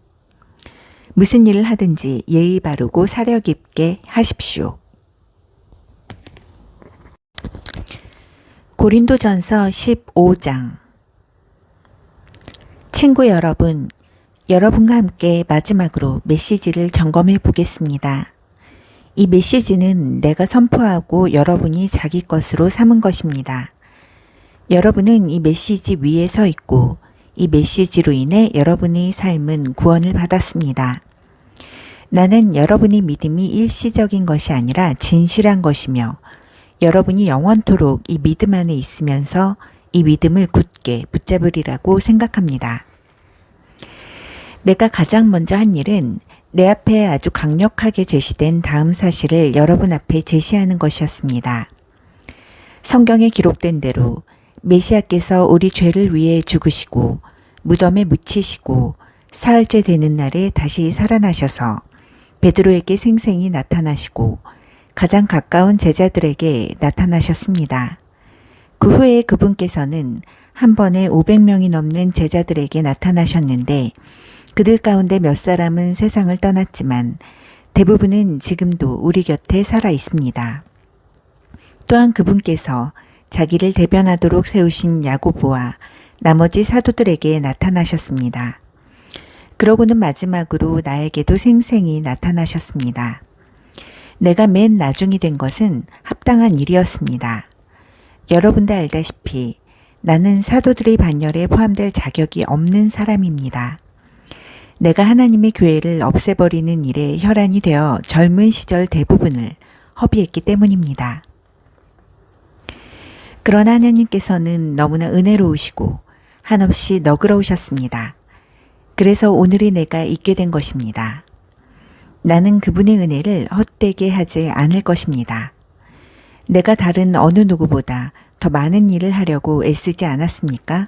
무슨 일을 하든지 예의 바르고 사려 깊게 하십시오. 고린도전서 15장. 친구 여러분, 여러분과 함께 마지막으로 메시지를 점검해 보겠습니다. 이 메시지는 내가 선포하고 여러분이 자기 것으로 삼은 것입니다. 여러분은 이 메시지 위에 서 있고 이 메시지로 인해 여러분의 삶은 구원을 받았습니다. 나는 여러분의 믿음이 일시적인 것이 아니라 진실한 것이며 여러분이 영원토록 이 믿음 안에 있으면서 이 믿음을 굳게 붙잡으리라고 생각합니다. 내가 가장 먼저 한 일은 내 앞에 아주 강력하게 제시된 다음 사실을 여러분 앞에 제시하는 것이었습니다. 성경에 기록된 대로 메시아께서 우리 죄를 위해 죽으시고 무덤에 묻히시고 사흘째 되는 날에 다시 살아나셔서 베드로에게 생생히 나타나시고 가장 가까운 제자들에게 나타나셨습니다. 그 후에 그분께서는 한 번에 500명이 넘는 제자들에게 나타나셨는데 그들 가운데 몇 사람은 세상을 떠났지만 대부분은 지금도 우리 곁에 살아 있습니다. 또한 그분께서 자기를 대변하도록 세우신 야고보와 나머지 사도들에게 나타나셨습니다. 그러고는 마지막으로 나에게도 생생히 나타나셨습니다. 내가 맨 나중이 된 것은 합당한 일이었습니다. 여러분도 알다시피 나는 사도들의 반열에 포함될 자격이 없는 사람입니다. 내가 하나님의 교회를 없애버리는 일에 혈안이 되어 젊은 시절 대부분을 허비했기 때문입니다. 그러나 하나님께서는 너무나 은혜로우시고 한없이 너그러우셨습니다. 그래서 오늘의 내가 있게 된 것입니다. 나는 그분의 은혜를 헛되게 하지 않을 것입니다. 내가 다른 어느 누구보다 더 많은 일을 하려고 애쓰지 않았습니까?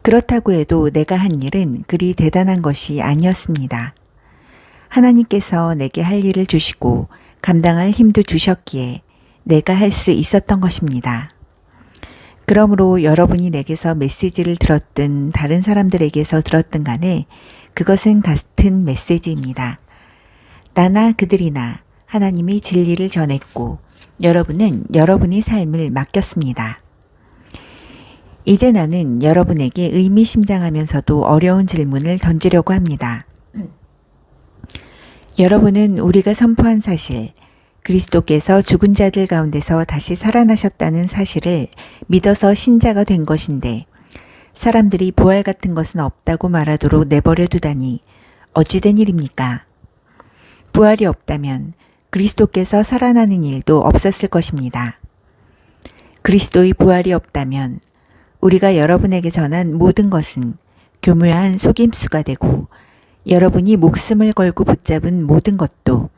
그렇다고 해도 내가 한 일은 그리 대단한 것이 아니었습니다. 하나님께서 내게 할 일을 주시고 감당할 힘도 주셨기에 내가 할 수 있었던 것입니다. 그러므로 여러분이 내게서 메시지를 들었든 다른 사람들에게서 들었든 간에 그것은 같은 메시지입니다. 나나 그들이나 하나님이 진리를 전했고 여러분은 여러분의 삶을 맡겼습니다. 이제 나는 여러분에게 의미심장하면서도 어려운 질문을 던지려고 합니다. 여러분은 우리가 선포한 사실, 그리스도께서 죽은 자들 가운데서 다시 살아나셨다는 사실을 믿어서 신자가 된 것인데 사람들이 부활 같은 것은 없다고 말하도록 내버려 두다니 어찌된 일입니까? 부활이 없다면 그리스도께서 살아나는 일도 없었을 것입니다. 그리스도의 부활이 없다면 우리가 여러분에게 전한 모든 것은 교묘한 속임수가 되고 여러분이 목숨을 걸고 붙잡은 모든 것도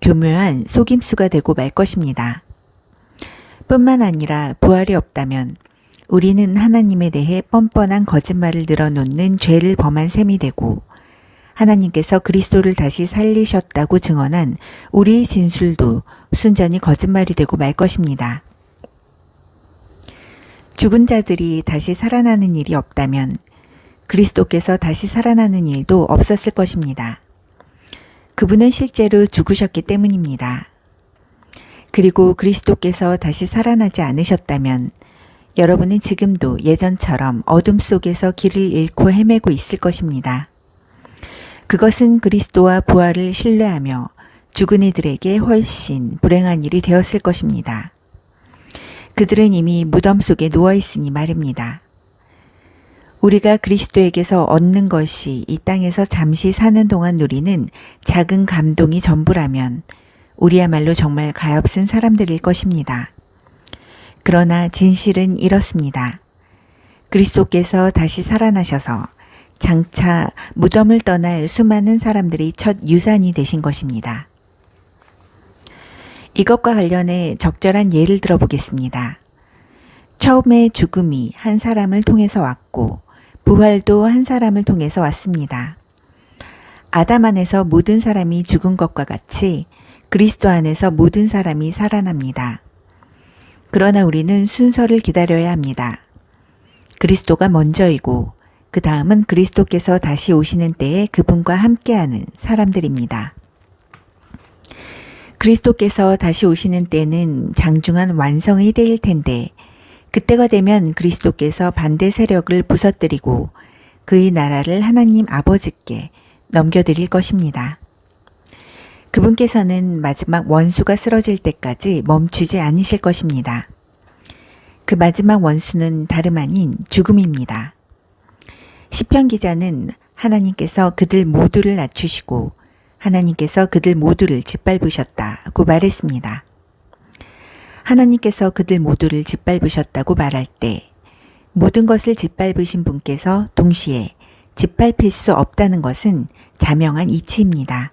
교묘한 속임수가 되고 말 것입니다. 뿐만 아니라 부활이 없다면 우리는 하나님에 대해 뻔뻔한 거짓말을 늘어놓는 죄를 범한 셈이 되고 하나님께서 그리스도를 다시 살리셨다고 증언한 우리의 진술도 순전히 거짓말이 되고 말 것입니다. 죽은 자들이 다시 살아나는 일이 없다면 그리스도께서 다시 살아나는 일도 없었을 것입니다. 그분은 실제로 죽으셨기 때문입니다. 그리고 그리스도께서 다시 살아나지 않으셨다면 여러분은 지금도 예전처럼 어둠 속에서 길을 잃고 헤매고 있을 것입니다. 그것은 그리스도와 부활을 신뢰하며 죽은 이들에게 훨씬 불행한 일이 되었을 것입니다. 그들은 이미 무덤 속에 누워 있으니 말입니다. 우리가 그리스도에게서 얻는 것이 이 땅에서 잠시 사는 동안 누리는 작은 감동이 전부라면 우리야말로 정말 가엾은 사람들일 것입니다. 그러나 진실은 이렇습니다. 그리스도께서 다시 살아나셔서 장차 무덤을 떠날 수많은 사람들이 첫 유산이 되신 것입니다. 이것과 관련해 적절한 예를 들어보겠습니다. 처음에 죽음이 한 사람을 통해서 왔고 부활도 한 사람을 통해서 왔습니다. 아담 안에서 모든 사람이 죽은 것과 같이 그리스도 안에서 모든 사람이 살아납니다. 그러나 우리는 순서를 기다려야 합니다. 그리스도가 먼저이고 그 다음은 그리스도께서 다시 오시는 때에 그분과 함께하는 사람들입니다. 그리스도께서 다시 오시는 때는 장중한 완성의 때일 텐데 그때가 되면 그리스도께서 반대 세력을 부서뜨리고 그의 나라를 하나님 아버지께 넘겨드릴 것입니다. 그분께서는 마지막 원수가 쓰러질 때까지 멈추지 않으실 것입니다. 그 마지막 원수는 다름 아닌 죽음입니다. 시편 기자는 하나님께서 그들 모두를 낮추시고 하나님께서 그들 모두를 짓밟으셨다고 말했습니다. 하나님께서 그들 모두를 짓밟으셨다고 말할 때 모든 것을 짓밟으신 분께서 동시에 짓밟힐 수 없다는 것은 자명한 이치입니다.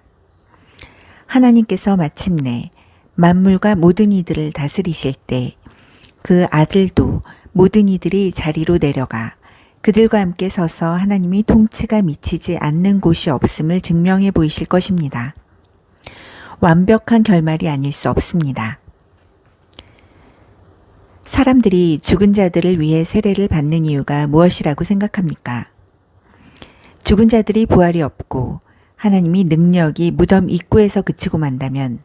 하나님께서 마침내 만물과 모든 이들을 다스리실 때 그 아들도 모든 이들이 자리로 내려가 그들과 함께 서서 하나님이 통치가 미치지 않는 곳이 없음을 증명해 보이실 것입니다. 완벽한 결말이 아닐 수 없습니다. 사람들이 죽은 자들을 위해 세례를 받는 이유가 무엇이라고 생각합니까? 죽은 자들이 부활이 없고 하나님이 능력이 무덤 입구에서 그치고 만다면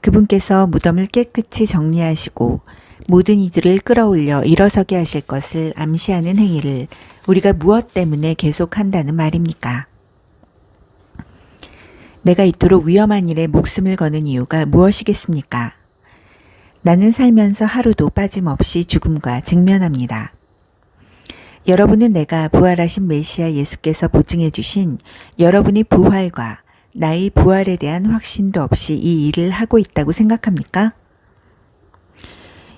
그분께서 무덤을 깨끗이 정리하시고 모든 이들을 끌어올려 일어서게 하실 것을 암시하는 행위를 우리가 무엇 때문에 계속한다는 말입니까? 내가 이토록 위험한 일에 목숨을 거는 이유가 무엇이겠습니까? 나는 살면서 하루도 빠짐없이 죽음과 직면합니다. 여러분은 내가 부활하신 메시아 예수께서 보증해 주신 여러분의 부활과 나의 부활에 대한 확신도 없이 이 일을 하고 있다고 생각합니까?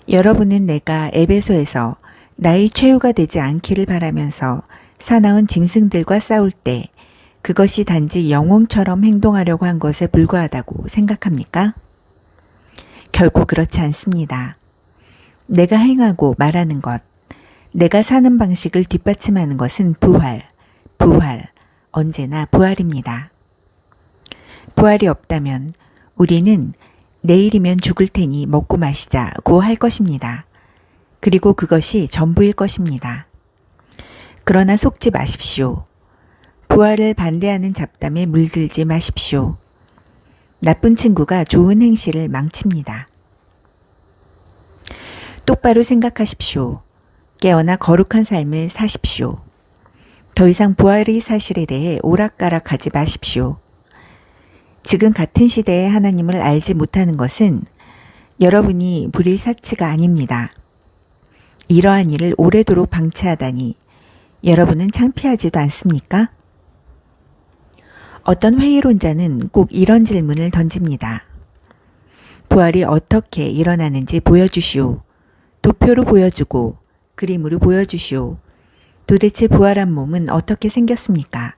여러분은 내가 에베소에서 나의 최후가 되지 않기를 바라면서 사나운 짐승들과 싸울 때 그것이 단지 영웅처럼 행동하려고 한 것에 불과하다고 생각합니까? 결코 그렇지 않습니다. 내가 행하고 말하는 것, 내가 사는 방식을 뒷받침하는 것은 부활, 언제나 부활입니다. 부활이 없다면 우리는 내일이면 죽을 테니 먹고 마시자고 할 것입니다. 그리고 그것이 전부일 것입니다. 그러나 속지 마십시오. 부활을 반대하는 잡담에 물들지 마십시오. 나쁜 친구가 좋은 행실을 망칩니다. 똑바로 생각하십시오. 깨어나 거룩한 삶을 사십시오. 더 이상 부활의 사실에 대해 오락가락하지 마십시오. 지금 같은 시대에 하나님을 알지 못하는 것은 여러분이 부릴 사치가 아닙니다. 이러한 일을 오래도록 방치하다니 여러분은 창피하지도 않습니까? 어떤 회의론자는 꼭 이런 질문을 던집니다. 부활이 어떻게 일어나는지 보여주시오. 도표로 보여주고 그림으로 보여주시오. 도대체 부활한 몸은 어떻게 생겼습니까?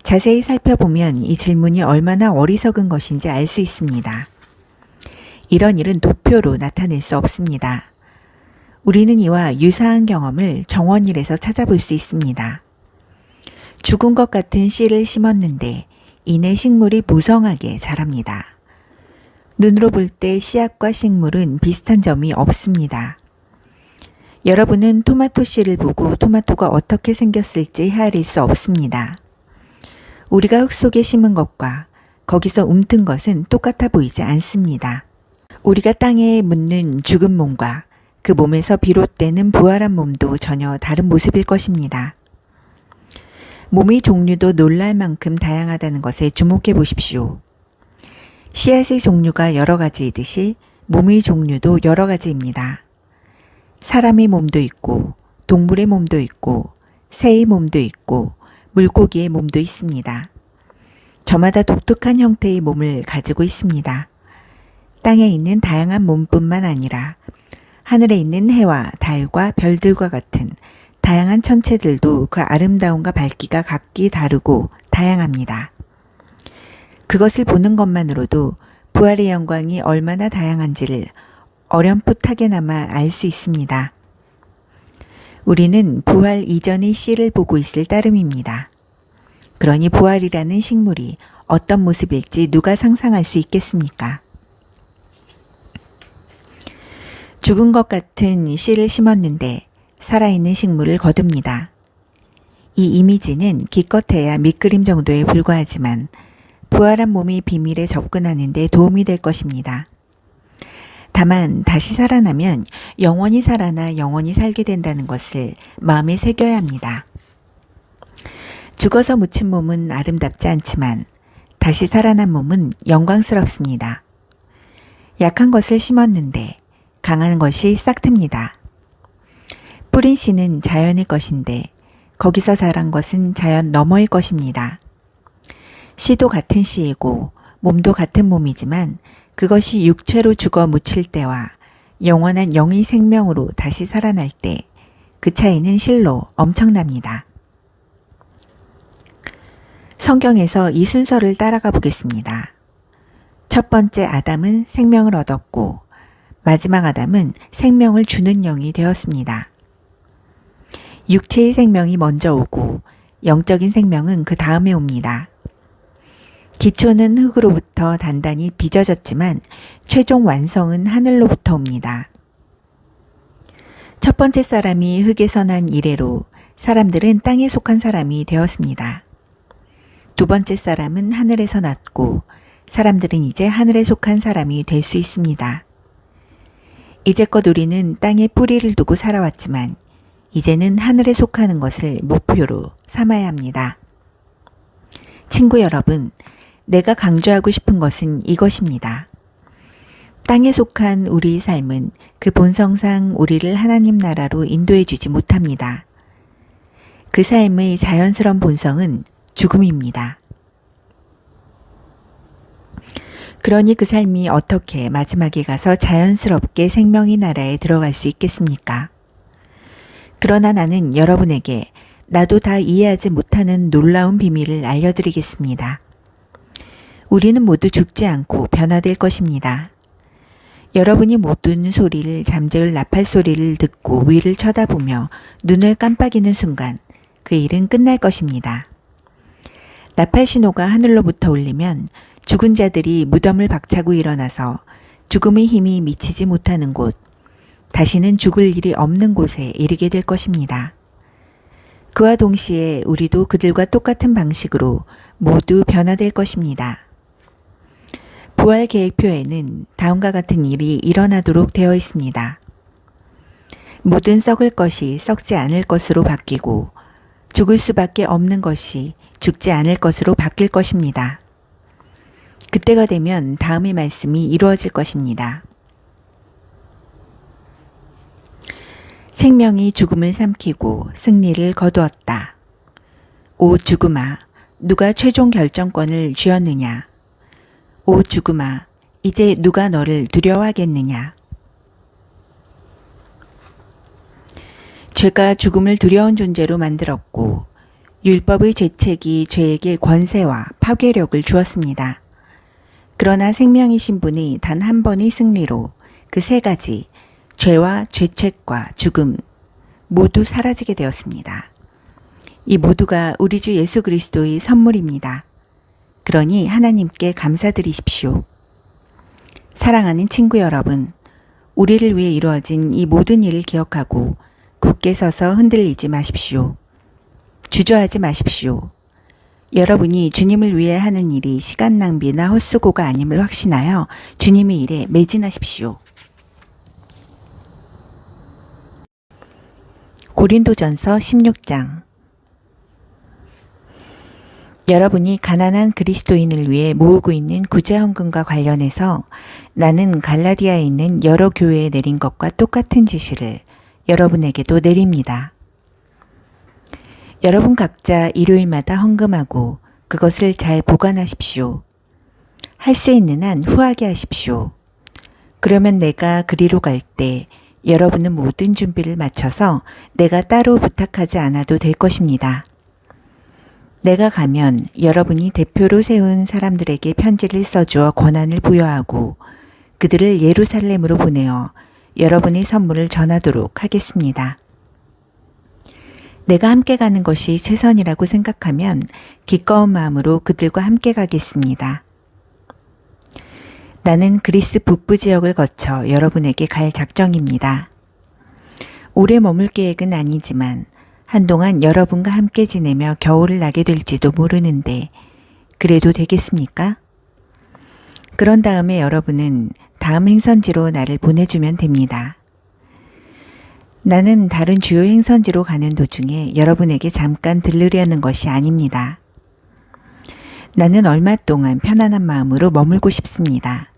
자세히 살펴보면 이 질문이 얼마나 어리석은 것인지 알 수 있습니다. 이런 일은 도표로 나타낼 수 없습니다. 우리는 이와 유사한 경험을 정원일에서 찾아볼 수 있습니다. 죽은 것 같은 씨를 심었는데 이내 식물이 무성하게 자랍니다. 눈으로 볼 때 씨앗과 식물은 비슷한 점이 없습니다. 여러분은 토마토 씨를 보고 토마토가 어떻게 생겼을지 헤아릴 수 없습니다. 우리가 흙 속에 심은 것과 거기서 움튼 것은 똑같아 보이지 않습니다. 우리가 땅에 묻는 죽은 몸과 그 몸에서 비롯되는 부활한 몸도 전혀 다른 모습일 것입니다. 몸의 종류도 놀랄 만큼 다양하다는 것에 주목해 보십시오. 씨앗의 종류가 여러 가지이듯이 몸의 종류도 여러 가지입니다. 사람의 몸도 있고 동물의 몸도 있고 새의 몸도 있고 물고기의 몸도 있습니다. 저마다 독특한 형태의 몸을 가지고 있습니다. 땅에 있는 다양한 몸뿐만 아니라 하늘에 있는 해와 달과 별들과 같은 다양한 천체들도 그 아름다움과 밝기가 각기 다르고 다양합니다. 그것을 보는 것만으로도 부활의 영광이 얼마나 다양한지를 어렴풋하게나마 알 수 있습니다. 우리는 부활 이전의 씨를 보고 있을 따름입니다. 그러니 부활이라는 식물이 어떤 모습일지 누가 상상할 수 있겠습니까? 죽은 것 같은 씨를 심었는데 살아있는 식물을 거둡니다. 이 이미지는 기껏해야 밑그림 정도에 불과하지만 부활한 몸의 비밀에 접근하는 데 도움이 될 것입니다. 다만 다시 살아나면 영원히 살아나 영원히 살게 된다는 것을 마음에 새겨야 합니다. 죽어서 묻힌 몸은 아름답지 않지만 다시 살아난 몸은 영광스럽습니다. 약한 것을 심었는데 강한 것이 싹틉니다. 뿌린 씨는 자연의 것인데 거기서 자란 것은 자연 너머의 것입니다. 씨도 같은 씨이고 몸도 같은 몸이지만 그것이 육체로 죽어 묻힐 때와 영원한 영의 생명으로 다시 살아날 때 그 차이는 실로 엄청납니다. 성경에서 이 순서를 따라가 보겠습니다. 첫 번째 아담은 생명을 얻었고 마지막 아담은 생명을 주는 영이 되었습니다. 육체의 생명이 먼저 오고 영적인 생명은 그 다음에 옵니다. 기초는 흙으로부터 단단히 빚어졌지만 최종 완성은 하늘로부터 옵니다. 첫 번째 사람이 흙에서 난 이래로 사람들은 땅에 속한 사람이 되었습니다. 두 번째 사람은 하늘에서 났고 사람들은 이제 하늘에 속한 사람이 될 수 있습니다. 이제껏 우리는 땅에 뿌리를 두고 살아왔지만 이제는 하늘에 속하는 것을 목표로 삼아야 합니다. 친구 여러분, 내가 강조하고 싶은 것은 이것입니다. 땅에 속한 우리의 삶은 그 본성상 우리를 하나님 나라로 인도해 주지 못합니다. 그 삶의 자연스러운 본성은 죽음입니다. 그러니 그 삶이 어떻게 마지막에 가서 자연스럽게 생명의 나라에 들어갈 수 있겠습니까? 그러나 나는 여러분에게 나도 다 이해하지 못하는 놀라운 비밀을 알려드리겠습니다. 우리는 모두 죽지 않고 변화될 것입니다. 여러분이 못 듣는 소리를 잠재울 나팔 소리를 듣고 위를 쳐다보며 눈을 깜빡이는 순간 그 일은 끝날 것입니다. 나팔 신호가 하늘로부터 울리면 죽은 자들이 무덤을 박차고 일어나서 죽음의 힘이 미치지 못하는 곳, 다시는 죽을 일이 없는 곳에 이르게 될 것입니다. 그와 동시에 우리도 그들과 똑같은 방식으로 모두 변화될 것입니다. 부활 계획표에는 다음과 같은 일이 일어나도록 되어 있습니다. 모든 썩을 것이 썩지 않을 것으로 바뀌고 죽을 수밖에 없는 것이 죽지 않을 것으로 바뀔 것입니다. 그때가 되면 다음의 말씀이 이루어질 것입니다. 생명이 죽음을 삼키고 승리를 거두었다. 오 죽음아, 누가 최종 결정권을 쥐었느냐? 오 죽음아, 이제 누가 너를 두려워하겠느냐? 죄가 죽음을 두려운 존재로 만들었고 율법의 죄책이 죄에게 권세와 파괴력을 주었습니다. 그러나 생명이신 분이 단 한 번의 승리로 그 세 가지 죄와 죄책과 죽음 모두 사라지게 되었습니다. 이 모두가 우리 주 예수 그리스도의 선물입니다. 그러니 하나님께 감사드리십시오. 사랑하는 친구 여러분, 우리를 위해 이루어진 이 모든 일을 기억하고 굳게 서서 흔들리지 마십시오. 주저하지 마십시오. 여러분이 주님을 위해 하는 일이 시간 낭비나 헛수고가 아님을 확신하여 주님의 일에 매진하십시오. 고린도전서 16장. 여러분이 가난한 그리스도인을 위해 모으고 있는 구제헌금과 관련해서 나는 갈라디아에 있는 여러 교회에 내린 것과 똑같은 지시를 여러분에게도 내립니다. 여러분 각자 일요일마다 헌금하고 그것을 잘 보관하십시오. 할 수 있는 한 후하게 하십시오. 그러면 내가 그리로 갈 때 여러분은 모든 준비를 마쳐서 내가 따로 부탁하지 않아도 될 것입니다. 내가 가면 여러분이 대표로 세운 사람들에게 편지를 써주어 권한을 부여하고 그들을 예루살렘으로 보내어 여러분의 선물을 전하도록 하겠습니다. 내가 함께 가는 것이 최선이라고 생각하면 기꺼운 마음으로 그들과 함께 가겠습니다. 나는 그리스 북부 지역을 거쳐 여러분에게 갈 작정입니다. 오래 머물 계획은 아니지만 한동안 여러분과 함께 지내며 겨울을 나게 될지도 모르는데 그래도 되겠습니까? 그런 다음에 여러분은 다음 행선지로 나를 보내주면 됩니다. 나는 다른 주요 행선지로 가는 도중에 여러분에게 잠깐 들르려는 것이 아닙니다. 나는 얼마 동안 편안한 마음으로 머물고 싶습니다.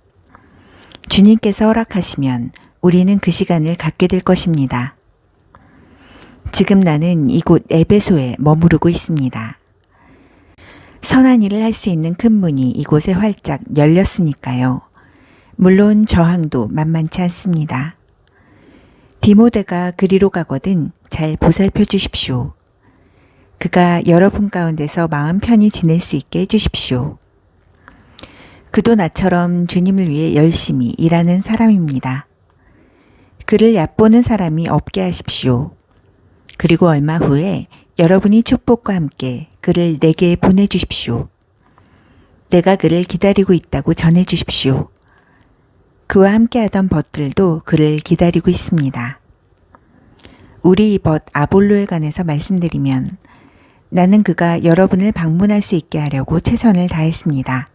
주님께서 허락하시면 우리는 그 시간을 갖게 될 것입니다. 지금 나는 이곳 에베소에 머무르고 있습니다. 선한 일을 할 수 있는 큰 문이 이곳에 활짝 열렸으니까요. 물론 저항도 만만치 않습니다. 디모데가 그리로 가거든 잘 보살펴 주십시오. 그가 여러분 가운데서 마음 편히 지낼 수 있게 해주십시오. 그도 나처럼 주님을 위해 열심히 일하는 사람입니다. 그를 얕보는 사람이 없게 하십시오. 그리고 얼마 후에 여러분이 축복과 함께 그를 내게 보내주십시오. 내가 그를 기다리고 있다고 전해주십시오. 그와 함께하던 벗들도 그를 기다리고 있습니다. 우리 이 벗 아볼로에 관해서 말씀드리면 나는 그가 여러분을 방문할 수 있게 하려고 최선을 다했습니다.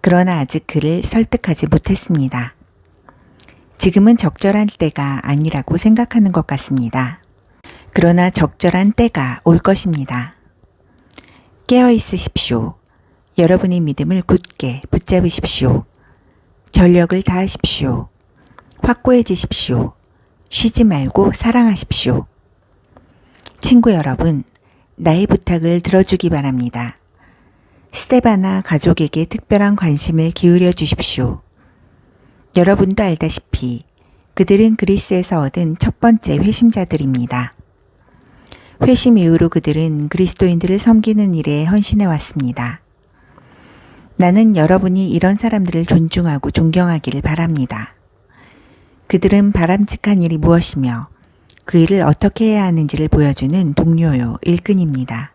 그러나 아직 그를 설득하지 못했습니다. 지금은 적절한 때가 아니라고 생각하는 것 같습니다. 그러나 적절한 때가 올 것입니다. 깨어 있으십시오. 여러분의 믿음을 굳게 붙잡으십시오. 전력을 다하십시오. 확고해지십시오. 쉬지 말고 사랑하십시오. 친구 여러분, 나의 부탁을 들어주기 바랍니다. 스테바나 가족에게 특별한 관심을 기울여 주십시오. 여러분도 알다시피 그들은 그리스에서 얻은 첫 번째 회심자들입니다. 회심 이후로 그들은 그리스도인들을 섬기는 일에 헌신해 왔습니다. 나는 여러분이 이런 사람들을 존중하고 존경하기를 바랍니다. 그들은 바람직한 일이 무엇이며 그 일을 어떻게 해야 하는지를 보여주는 동료요 일꾼입니다.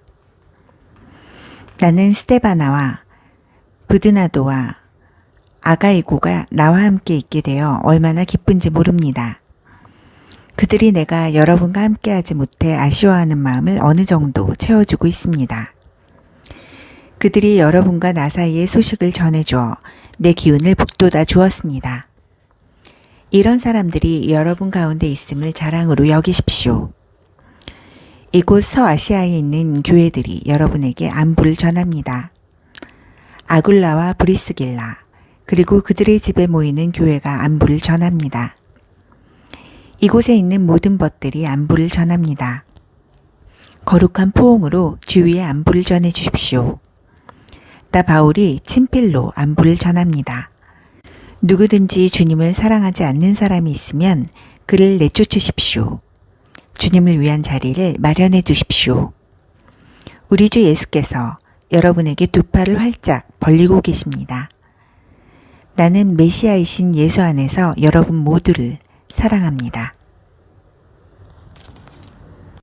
나는 스테바나와 브드나도와 아가이고가 나와 함께 있게 되어 얼마나 기쁜지 모릅니다. 그들이 내가 여러분과 함께하지 못해 아쉬워하는 마음을 어느 정도 채워주고 있습니다. 그들이 여러분과 나 사이의 소식을 전해주어 내 기운을 북돋아 주었습니다. 이런 사람들이 여러분 가운데 있음을 자랑으로 여기십시오. 이곳 서아시아에 있는 교회들이 여러분에게 안부를 전합니다. 아굴라와 브리스길라 그리고 그들의 집에 모이는 교회가 안부를 전합니다. 이곳에 있는 모든 벗들이 안부를 전합니다. 거룩한 포옹으로 주위에 안부를 전해 주십시오. 나 바울이 친필로 안부를 전합니다. 누구든지 주님을 사랑하지 않는 사람이 있으면 그를 내쫓으십시오. 주님을 위한 자리를 마련해 주십시오. 우리 주 예수께서 여러분에게 두 팔을 활짝 벌리고 계십니다. 나는 메시아이신 예수 안에서 여러분 모두를 사랑합니다.